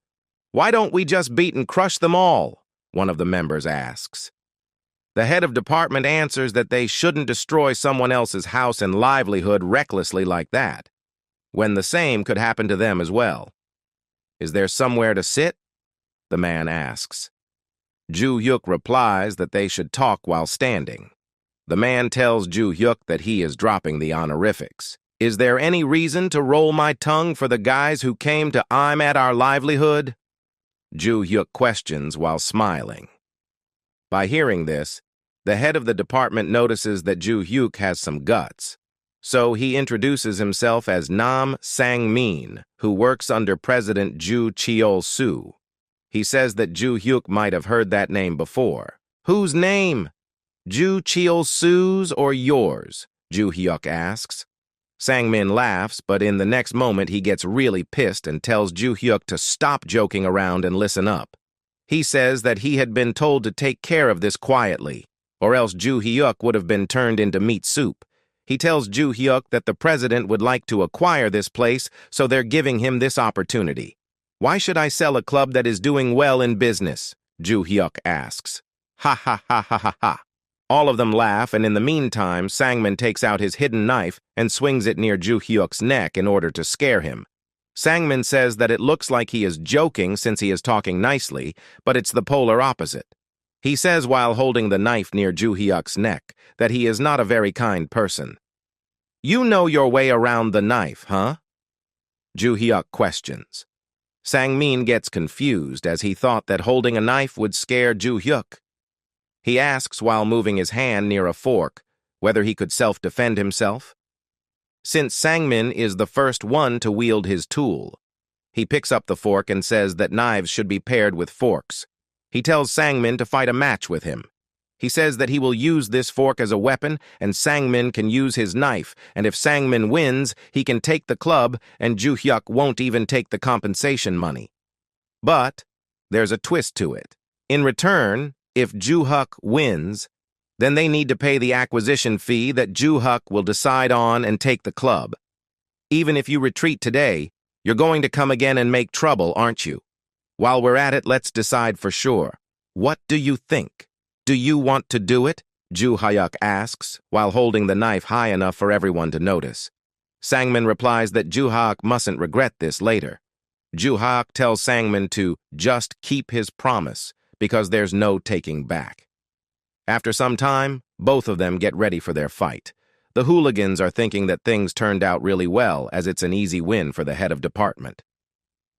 why don't we just beat and crush them all? One of the members asks. The head of department answers that they shouldn't destroy someone else's house and livelihood recklessly like that, when the same could happen to them as well. Is there somewhere to sit? The man asks. Ju-hyuk replies that they should talk while standing. The man tells Ju-hyuk that he is dropping the honorifics. Is there any reason to roll my tongue for the guys who came to aim at our livelihood? Ju-hyuk questions while smiling. By hearing this, the head of the department notices that Ju-hyuk has some guts. So he introduces himself as Nam Sang-min, who works under President Ju Cheol-soo. He says that Ju-hyuk might have heard that name before. Whose name? Ju Cheol-soo's or yours? Ju-hyuk asks. Sang-min laughs, but in the next moment he gets really pissed and tells Ju-hyuk to stop joking around and listen up. He says that he had been told to take care of this quietly, or else Ju-hyuk would have been turned into meat soup. He tells Ju-hyuk that the president would like to acquire this place, so they're giving him this opportunity. Why should I sell a club that is doing well in business? Ju-hyuk asks. Ha ha ha ha ha ha. All of them laugh, and in the meantime, Sang-min takes out his hidden knife and swings it near Ju-hyuk's neck in order to scare him. Sang-min says that it looks like he is joking since he is talking nicely, but it's the polar opposite. He says while holding the knife near Ju-hyuk's neck that he is not a very kind person. You know your way around the knife, huh? Ju-hyuk questions. Sang-min gets confused as he thought that holding a knife would scare Ju-hyuk. He asks while moving his hand near a fork whether he could self-defend himself. Since Sang-min is the first one to wield his tool, he picks up the fork and says that knives should be paired with forks. He tells Sang-min to fight a match with him. He says that he will use this fork as a weapon and Sang-min can use his knife, and if Sang-min wins, he can take the club and Ju-hyuk won't even take the compensation money. But there's a twist to it. In return, if Ju-hyuk wins, then they need to pay the acquisition fee that Ju-hyuk will decide on and take the club. Even if you retreat today, you're going to come again and make trouble, aren't you? While we're at it, let's decide for sure. What do you think? Do you want to do it? Ju-hyuk asks, while holding the knife high enough for everyone to notice. Sang-min replies that Ju-hyuk mustn't regret this later. Ju-hyuk tells Sang-min to just keep his promise, because there's no taking back. After some time, both of them get ready for their fight. The hooligans are thinking that things turned out really well, as it's an easy win for the head of department.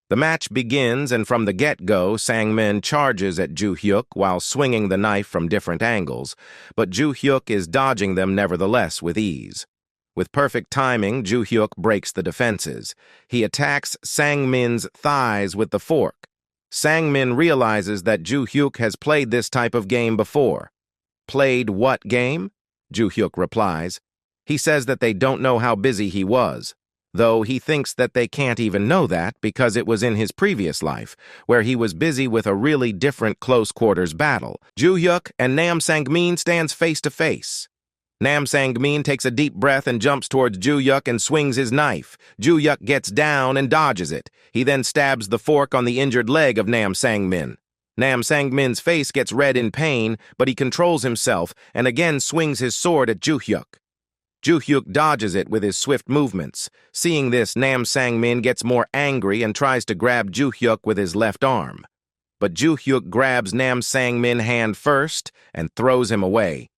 The match begins, and from the get-go, Sang-min charges at Ju-hyuk while swinging the knife from different angles, but Ju-hyuk is dodging them nevertheless with ease. With perfect timing, Ju-hyuk breaks the defenses. He attacks Sang-min's thighs with the fork. Sang-min realizes that Ju-hyuk has played this type of game before. Played what game? Ju-hyuk replies. He says that they don't know how busy he was, though he thinks that they can't even know that because it was in his previous life, where he was busy with a really different close-quarters battle. Ju-hyuk and Nam Sang-min stands face to face. Nam Sang-min takes a deep breath and jumps towards Ju-hyuk and swings his knife. Ju-hyuk gets down and dodges it. He then stabs the fork on the injured leg of Nam Sang-min. Nam Sang-min's face gets red in pain, but he controls himself and again swings his sword at Ju-hyuk. Ju-hyuk dodges it with his swift movements. Seeing this, Nam Sang-min gets more angry and tries to grab Ju-hyuk with his left arm. But Ju-hyuk grabs Nam Sang-min's hand first and throws him away.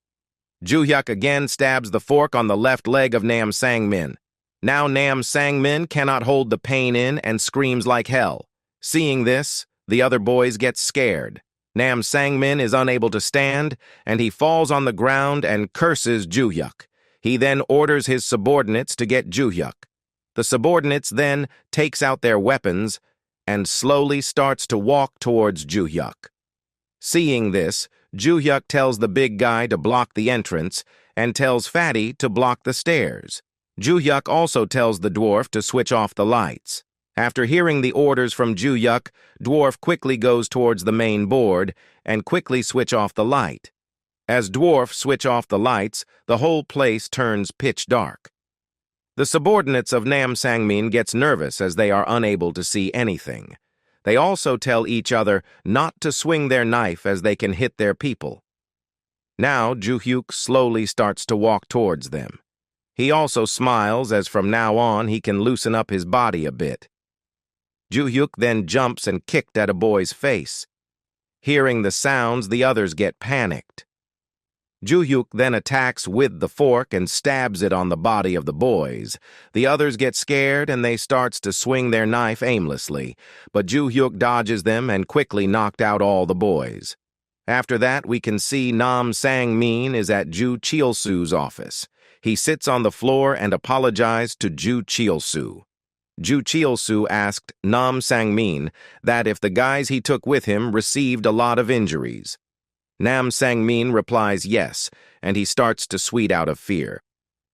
Ju-hyuk again stabs the fork on the left leg of Nam Sang-min. Now Nam Sang-min cannot hold the pain in and screams like hell. Seeing this, the other boys get scared. Nam Sang-min is unable to stand, and he falls on the ground and curses Ju-hyuk. He then orders his subordinates to get Ju-hyuk. The subordinates then takes out their weapons and slowly starts to walk towards Ju-hyuk. Seeing this, Joo-hyuk tells the big guy to block the entrance and tells Fatty to block the stairs. Joo-hyuk also tells the dwarf to switch off the lights. After hearing the orders from Joo-hyuk, dwarf quickly goes towards the main board and quickly switch off the light. As dwarf switch off the lights, the whole place turns pitch dark. The subordinates of Nam Sang-min gets nervous as they are unable to see anything. They also tell each other not to swing their knife as they can hit their people. Now Joo-hyuk slowly starts to walk towards them. He also smiles as from now on he can loosen up his body a bit. Joo-hyuk then jumps and kicked at a boy's face. Hearing the sounds, the others get panicked. Joo-hyuk then attacks with the fork and stabs it on the body of the boys. The others get scared and they starts to swing their knife aimlessly, but Joo-hyuk dodges them and quickly knocked out all the boys. After that, we can see Nam Sang-min is at Joo Chil-soo's office. He sits on the floor and apologized to Joo Chil-soo. Joo Chil-soo asked Nam Sang-min that if the guys he took with him received a lot of injuries. Nam Sang-min replies yes, and he starts to sweat out of fear.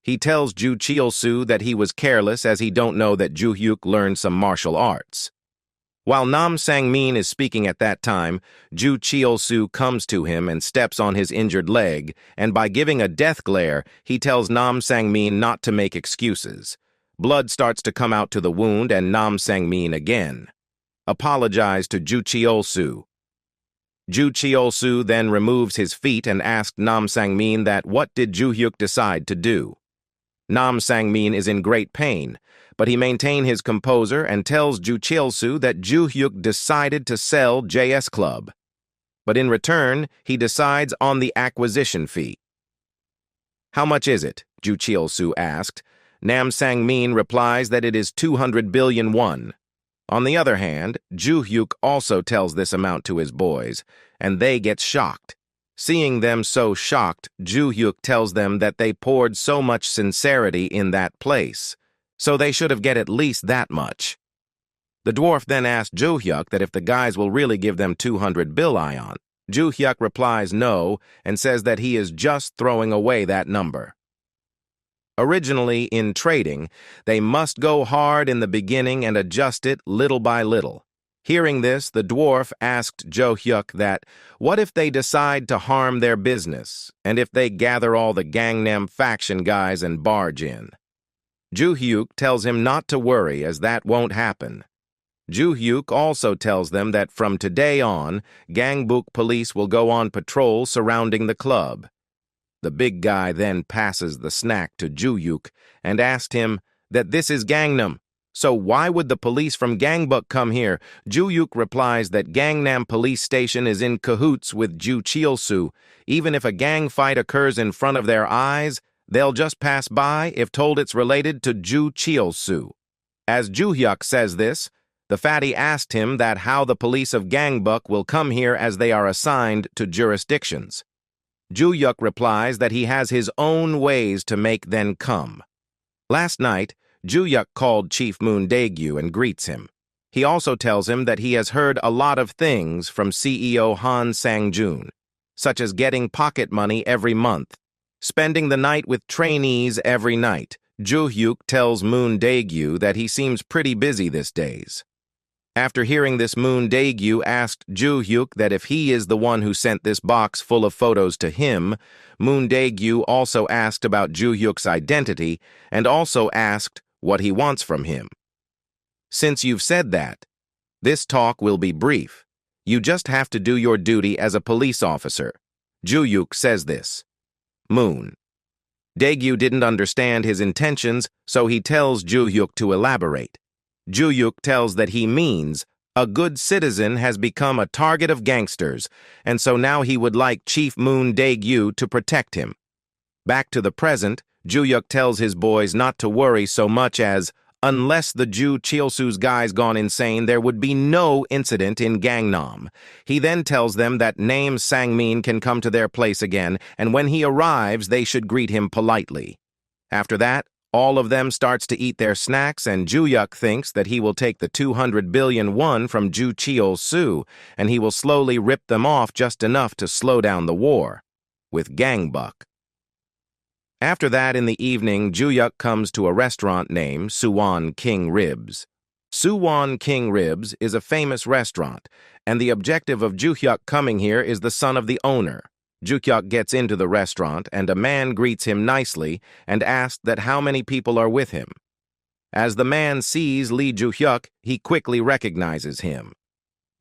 He tells Joo Chil-soo that he was careless as he don't know that Joo-hyuk learned some martial arts. While Nam Sang-min is speaking at that time, Joo Chil-soo comes to him and steps on his injured leg, and by giving a death glare, he tells Nam Sang-min not to make excuses. Blood starts to come out to the wound, and Nam Sang-min again apologized to Joo Chil-soo. Joo Chil-soo then removes his feet and asked Nam Sang-min that what did Joo-hyuk decide to do. Nam Sang-min is in great pain, but he maintains his composure and tells Joo Chil-soo that Joo-hyuk decided to sell JS Club. But in return, he decides on the acquisition fee. "How much is it?" Joo Chil-soo asked. Nam Sang-min replies that it is 200 billion won. On the other hand, Joo-hyuk also tells this amount to his boys, and they get shocked. Seeing them so shocked, Joo-hyuk tells them that they poured so much sincerity in that place, so they should have get at least that much. The dwarf then asks Joo-hyuk that if the guys will really give them 200 billion. Joo-hyuk replies no and says that he is just throwing away that number. Originally, in trading, they must go hard in the beginning and adjust it little by little. Hearing this, the dwarf asked Joo-hyuk that, what if they decide to harm their business, and if they gather all the Gangnam faction guys and barge in? Joo-hyuk tells him not to worry, as that won't happen. Joo-hyuk also tells them that from today on, Gangbuk police will go on patrol surrounding the club. The big guy then passes the snack to Joo-hyuk and asked him that this is Gangnam, so why would the police from Gangbuk come here? Joo-hyuk replies that Gangnam police station is in cahoots with Joo Chil-soo. Even if a gang fight occurs in front of their eyes, they'll just pass by if told it's related to Joo Chil-soo. As Joo-hyuk says this, the fatty asked him that how the police of Gangbuk will come here as they are assigned to jurisdictions. Joo-hyuk replies that he has his own ways to make them come. Last night, Joo-hyuk called Chief Moon Dae-gyu and greets him. He also tells him that he has heard a lot of things from CEO Han Sang-joon, such as getting pocket money every month, spending the night with trainees every night. Joo-hyuk tells Moon Dae-gyu that he seems pretty busy these days. After hearing this, Moon Dae-gyu asked Joo-hyuk that if he is the one who sent this box full of photos to him. Moon Dae-gyu also asked about Joo-hyuk's identity and also asked what he wants from him. Since you've said that, this talk will be brief. You just have to do your duty as a police officer. Joo-hyuk says this. Moon Dae-gyu didn't understand his intentions, so he tells Joo-hyuk to elaborate. Joo-hyuk tells that he means a good citizen has become a target of gangsters, and so now he would like Chief Moon Dae-gyu to protect him. Back to the present, Joo-hyuk tells his boys not to worry so much as, unless the Joo Chil-soo's guys gone insane, there would be no incident in Gangnam. He then tells them that Nam Sang-min can come to their place again, and when he arrives, they should greet him politely. After that, All of them starts to eat their snacks, and Ju-yuk thinks that he will take the 200 billion won from Ju Cheol-soo, and he will slowly rip them off just enough to slow down the war, with Gangbuck. After that, in the evening, Ju-yuk comes to a restaurant named Suwon King Ribs. Suwon King Ribs is a famous restaurant, and the objective of Ju-yuk coming here is the son of the owner. Ju-yuk gets into the restaurant, and a man greets him nicely and asks that how many people are with him. As the man sees Lee Ju-hyuk, he quickly recognizes him.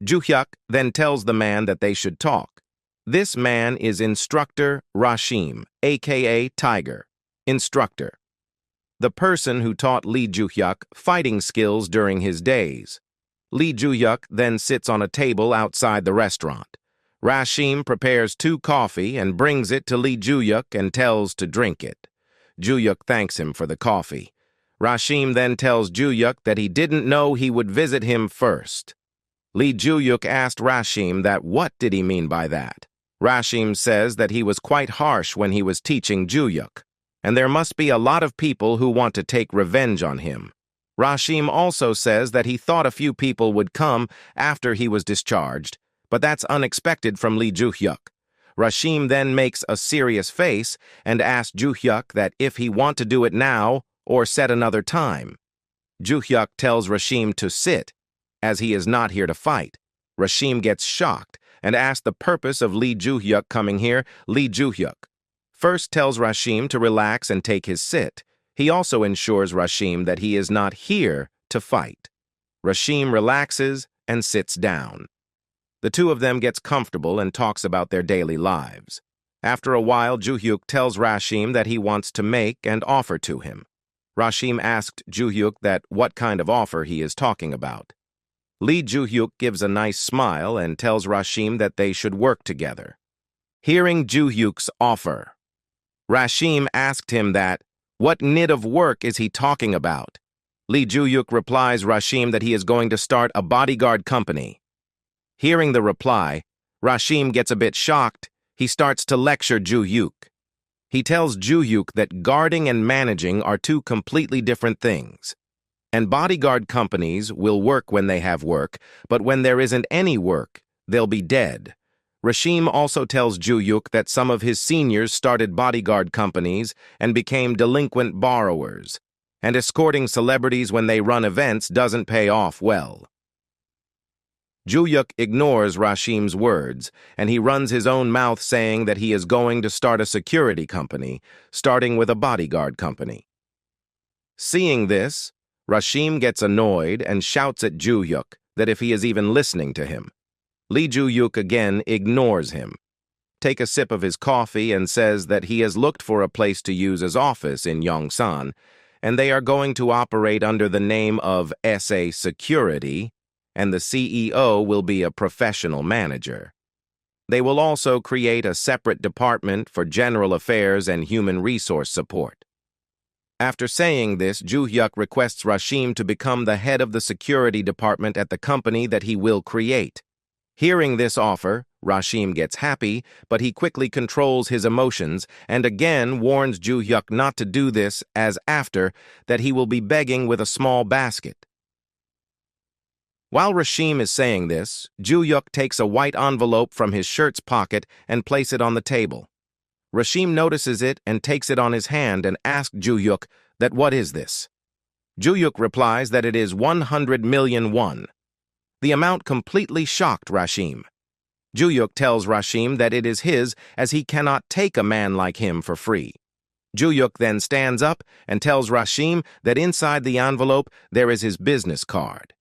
Ju-hyuk then tells the man that they should talk. This man is Instructor Rashim, aka Tiger. Instructor. The person who taught Lee Ju-hyuk fighting skills during his days. Lee Ju-hyuk then sits on a table outside the restaurant. Rashim prepares 2 coffee and brings it to Lee Ju-hyuk and tells to drink it. Ju-hyuk thanks him for the coffee. Rashim then tells Ju-hyuk that he didn't know he would visit him first. Lee Ju-hyuk asked Rashim that what did he mean by that. Rashim says that he was quite harsh when he was teaching Ju-hyuk, and there must be a lot of people who want to take revenge on him. Rashim also says that he thought a few people would come after he was discharged, but that's unexpected from Lee Ju-hyuk. Rashim then makes a serious face and asks Ju-hyuk that if he want to do it now or set another time. Ju-hyuk tells Rashim to sit, as he is not here to fight. Rashim gets shocked and asks the purpose of Lee Ju-hyuk coming here. Lee Ju-hyuk first tells Rashim to relax and take his sit. He also ensures Rashim that he is not here to fight. Rashim relaxes and sits down. The two of them gets comfortable and talks about their daily lives. After a while, Ju-hyuk tells Rashim that he wants to make an offer to him. Rashim asked Ju-hyuk that what kind of offer he is talking about. Lee Ju-hyuk gives a nice smile and tells Rashim that they should work together. Hearing Ju-hyuk's offer, Rashim asked him that, what nid of work is he talking about? Lee Ju-hyuk replies Rashim that he is going to start a bodyguard company. Hearing the reply, Rashim gets a bit shocked. He starts to lecture Ju-hyuk. He tells Ju-hyuk that guarding and managing are 2 completely different things. And bodyguard companies will work when they have work, but when there isn't any work, they'll be dead. Rashim also tells Ju-hyuk that some of his seniors started bodyguard companies and became delinquent borrowers, and escorting celebrities when they run events doesn't pay off well. Ju-hyuk ignores Rashim's words, and he runs his own mouth saying that he is going to start a security company, starting with a bodyguard company. Seeing this, Rashim gets annoyed and shouts at Ju-hyuk that if he is even listening to him. Lee Ju-hyuk again ignores him. Take a sip of his coffee and says that he has looked for a place to use as office in Yongsan, and they are going to operate under the name of SA Security, and the CEO will be a professional manager. They will also create a separate department for general affairs and human resource support. After saying this, Ju-hyuk requests Rashim to become the head of the security department at the company that he will create. Hearing this offer, Rashim gets happy, but he quickly controls his emotions and again warns Ju-hyuk not to do this, as after that he will be begging with a small basket. While Rashim is saying this, Ju-hyuk takes a white envelope from his shirt's pocket and places it on the table. Rashim notices it and takes it on his hand and asks Ju-hyuk that what is this? Ju-hyuk replies that it is 100 million won. The amount completely shocked Rashim. Ju-hyuk tells Rashim that it is his as he cannot take a man like him for free. Ju-hyuk then stands up and tells Rashim that inside the envelope there is his business card.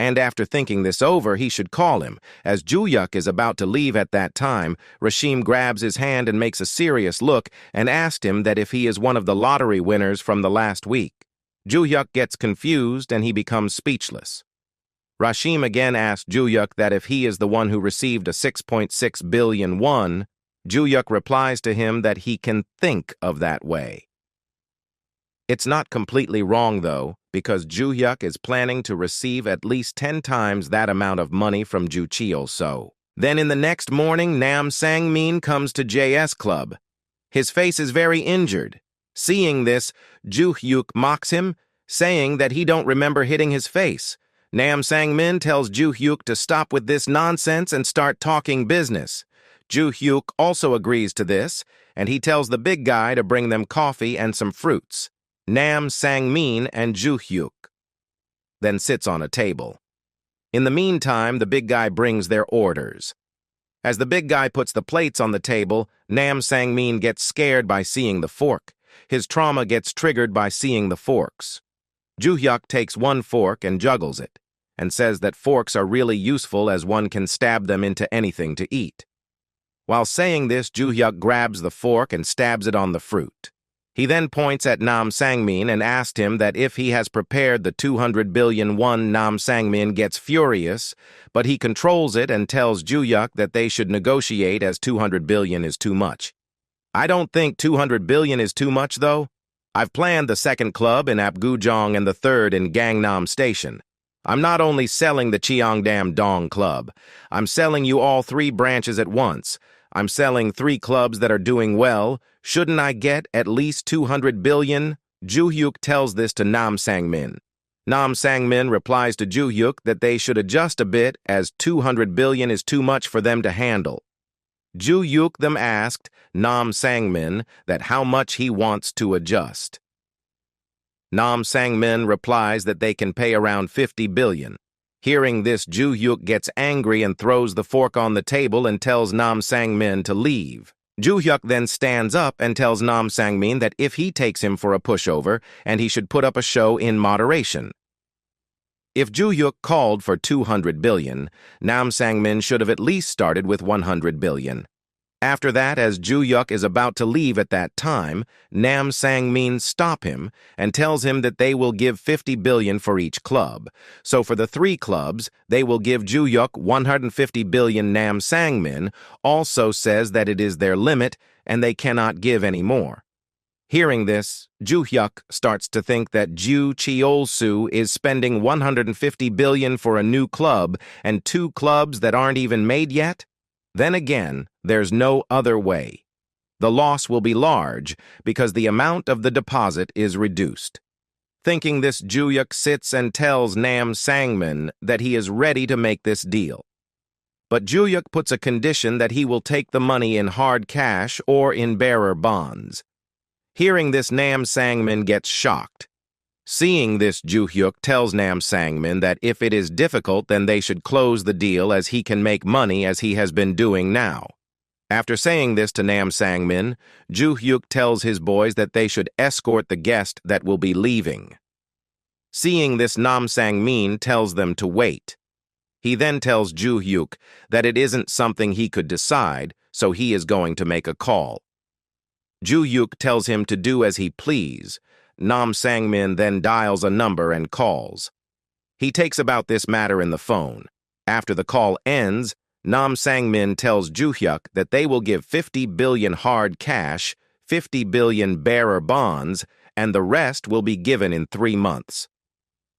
And after thinking this over, he should call him. As Ju-hyuk is about to leave at that time, Rashim grabs his hand and makes a serious look and asks him that if he is one of the lottery winners from the last week. Ju-hyuk gets confused and he becomes speechless. Rashim again asks Ju-hyuk that if he is the one who received a 6.6 billion won, Ju-hyuk replies to him that he can think of that way. It's not completely wrong, though, because Ju-hyuk is planning to receive at least 10 times that amount of money from Ju Cheol-soo. Then in the next morning, Nam Sang-min comes to JS Club. His face is very injured. Seeing this, Ju-hyuk mocks him, saying that he don't remember hitting his face. Nam Sang-min tells Ju-hyuk to stop with this nonsense and start talking business. Ju-hyuk also agrees to this, and he tells the big guy to bring them coffee and some fruits. Nam Sang-min and Ju-hyuk then sits on a table. In the meantime, the big guy brings their orders. As the big guy puts the plates on the table, Nam Sang-min gets scared by seeing the fork. His trauma gets triggered by seeing the forks. Ju-hyuk takes one fork and juggles it, and says that forks are really useful as one can stab them into anything to eat. While saying this, Ju-hyuk grabs the fork and stabs it on the fruit. He then points at Nam Sang-min and asks him that if he has prepared the 200 billion won. Nam Sang-min gets furious, but he controls it and tells Ju-hyuk that they should negotiate as 200 billion is too much. I don't think 200 billion is too much, though. I've planned the second club in Apgujeong and the third in Gangnam Station. I'm not only selling the Cheongdam Dong Club. I'm selling you all 3 branches at once. I'm selling 3 clubs that are doing well. Shouldn't I get at least 200 billion? Ju-hyuk tells this to Nam Sang-min. Nam Sang-min replies to Ju-hyuk that they should adjust a bit as 200 billion is too much for them to handle. Ju-hyuk then asked Nam Sang-min that how much he wants to adjust. Nam Sang-min replies that they can pay around 50 billion. Hearing this, Ju-hyuk gets angry and throws the fork on the table and tells Nam Sang-min to leave. Ju-hyuk then stands up and tells Nam Sang-min that if he takes him for a pushover, and he should put up a show in moderation. If Ju-hyuk called for 200 billion, Nam Sang-min should have at least started with 100 billion. After that, as Ju-hyuk is about to leave at that time, Nam Sang-min stops him and tells him that they will give 50 billion for each club. So for the 3 clubs, they will give Ju-hyuk 150 billion. Nam Sang-min also says that it is their limit and they cannot give any more. Hearing this, Ju-hyuk starts to think that Ju Cheol-soo is spending 150 billion for a new club and 2 clubs that aren't even made yet. Then again, there's no other way. The loss will be large because the amount of the deposit is reduced. Thinking this, Ju-hyuk sits and tells Nam Sang-min that he is ready to make this deal. But Ju-hyuk puts a condition that he will take the money in hard cash or in bearer bonds. Hearing this, Nam Sang-min gets shocked. Seeing this, Ju-hyuk tells Nam Sang-min that if it is difficult, then they should close the deal as he can make money as he has been doing now. After saying this to Nam Sang-min, Ju-hyuk tells his boys that they should escort the guest that will be leaving. Seeing this, Nam Sang-min tells them to wait. He then tells Ju-hyuk that it isn't something he could decide, so he is going to make a call. Ju-hyuk tells him to do as he please. Nam Sang-min then dials a number and calls. He takes about this matter in the phone. After the call ends, Nam Sang-min tells Ju-hyuk that they will give 50 billion hard cash, 50 billion bearer bonds, and the rest will be given in 3 months.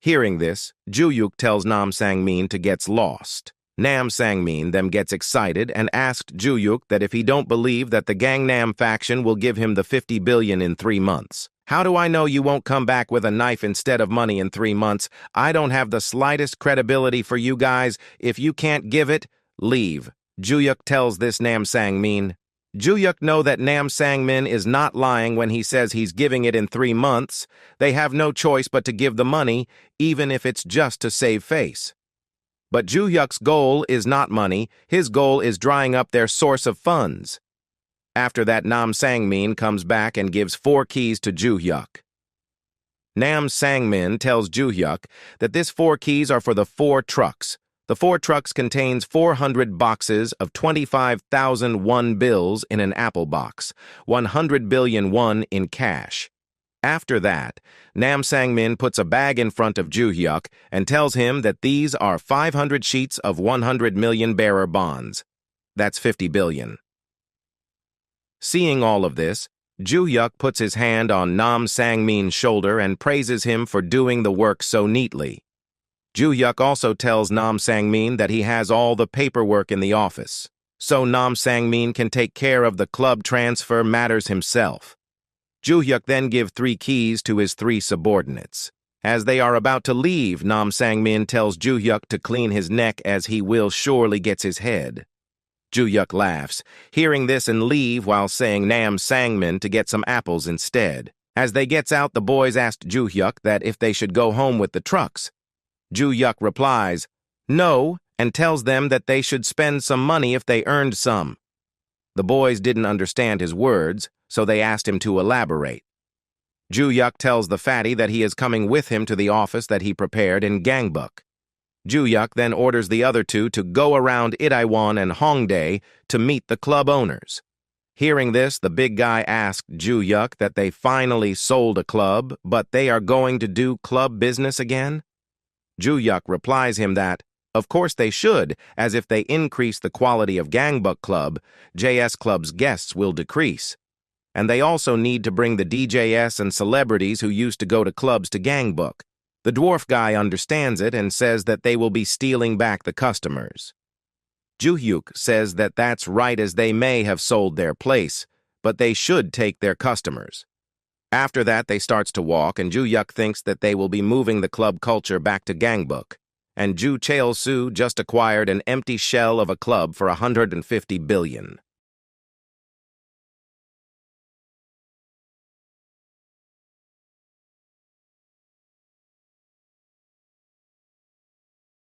Hearing this, Ju-hyuk tells Nam Sang-min to get lost. Nam Sang-min then gets excited and asked Ju-hyuk that if he don't believe that the Gangnam faction will give him the 50 billion in 3 months. How do I know you won't come back with a knife instead of money in 3 months? I don't have the slightest credibility for you guys. If you can't give it, leave. Ju-hyuk tells this Nam Sang-min. Ju-hyuk know that Nam Sang-min is not lying when he says he's giving it in 3 months. They have no choice but to give the money, even if it's just to save face. But Ju-hyuk's goal is not money. His goal is drying up their source of funds. After that, Nam Sang-min comes back and gives 4 keys to Ju-hyuk. Nam Sang-min tells Ju-hyuk that these 4 keys are for the 4 trucks. The 4 trucks contains 400 boxes of 25,000 won bills in an apple box, 100 billion won in cash. After that, Nam Sang-min puts a bag in front of Ju-hyuk and tells him that these are 500 sheets of 100 million bearer bonds. That's 50 billion. Seeing all of this, Ju-hyuk puts his hand on Nam Sang-min's shoulder and praises him for doing the work so neatly. Ju-hyuk also tells Nam Sang-min that he has all the paperwork in the office, so Nam Sang-min can take care of the club transfer matters himself. Joo-hyuk then give 3 keys to his 3 subordinates. As they are about to leave, Nam Sang-min tells Joo-hyuk to clean his neck as he will surely gets his head. Joo-hyuk laughs, hearing this and leave while saying Nam Sang-min to get some apples instead. As they gets out, the boys asked Joo-hyuk that if they should go home with the trucks. Joo-hyuk replies, no, and tells them that they should spend some money if they earned some. The boys didn't understand his words, so they asked him to elaborate. Joo-hyuk tells the fatty that he is coming with him to the office that he prepared in Gangbuk. Joo-hyuk then orders the other 2 to go around Itaewon and Hongdae to meet the club owners. Hearing this, the big guy asked Joo-hyuk that they finally sold a club, but they are going to do club business again? Joo-hyuk replies him that, of course they should, as if they increase the quality of Gangbuk Club, JS Club's guests will decrease. And they also need to bring the DJs and celebrities who used to go to clubs to Gangbuk. The dwarf guy understands it and says that they will be stealing back the customers. Joo-hyuk says that that's right, as they may have sold their place, but they should take their customers. After that, they starts to walk, and Joo-hyuk thinks that they will be moving the club culture back to Gangbuk. And Joo Cheol-soo just acquired an empty shell of a club for 150 billion.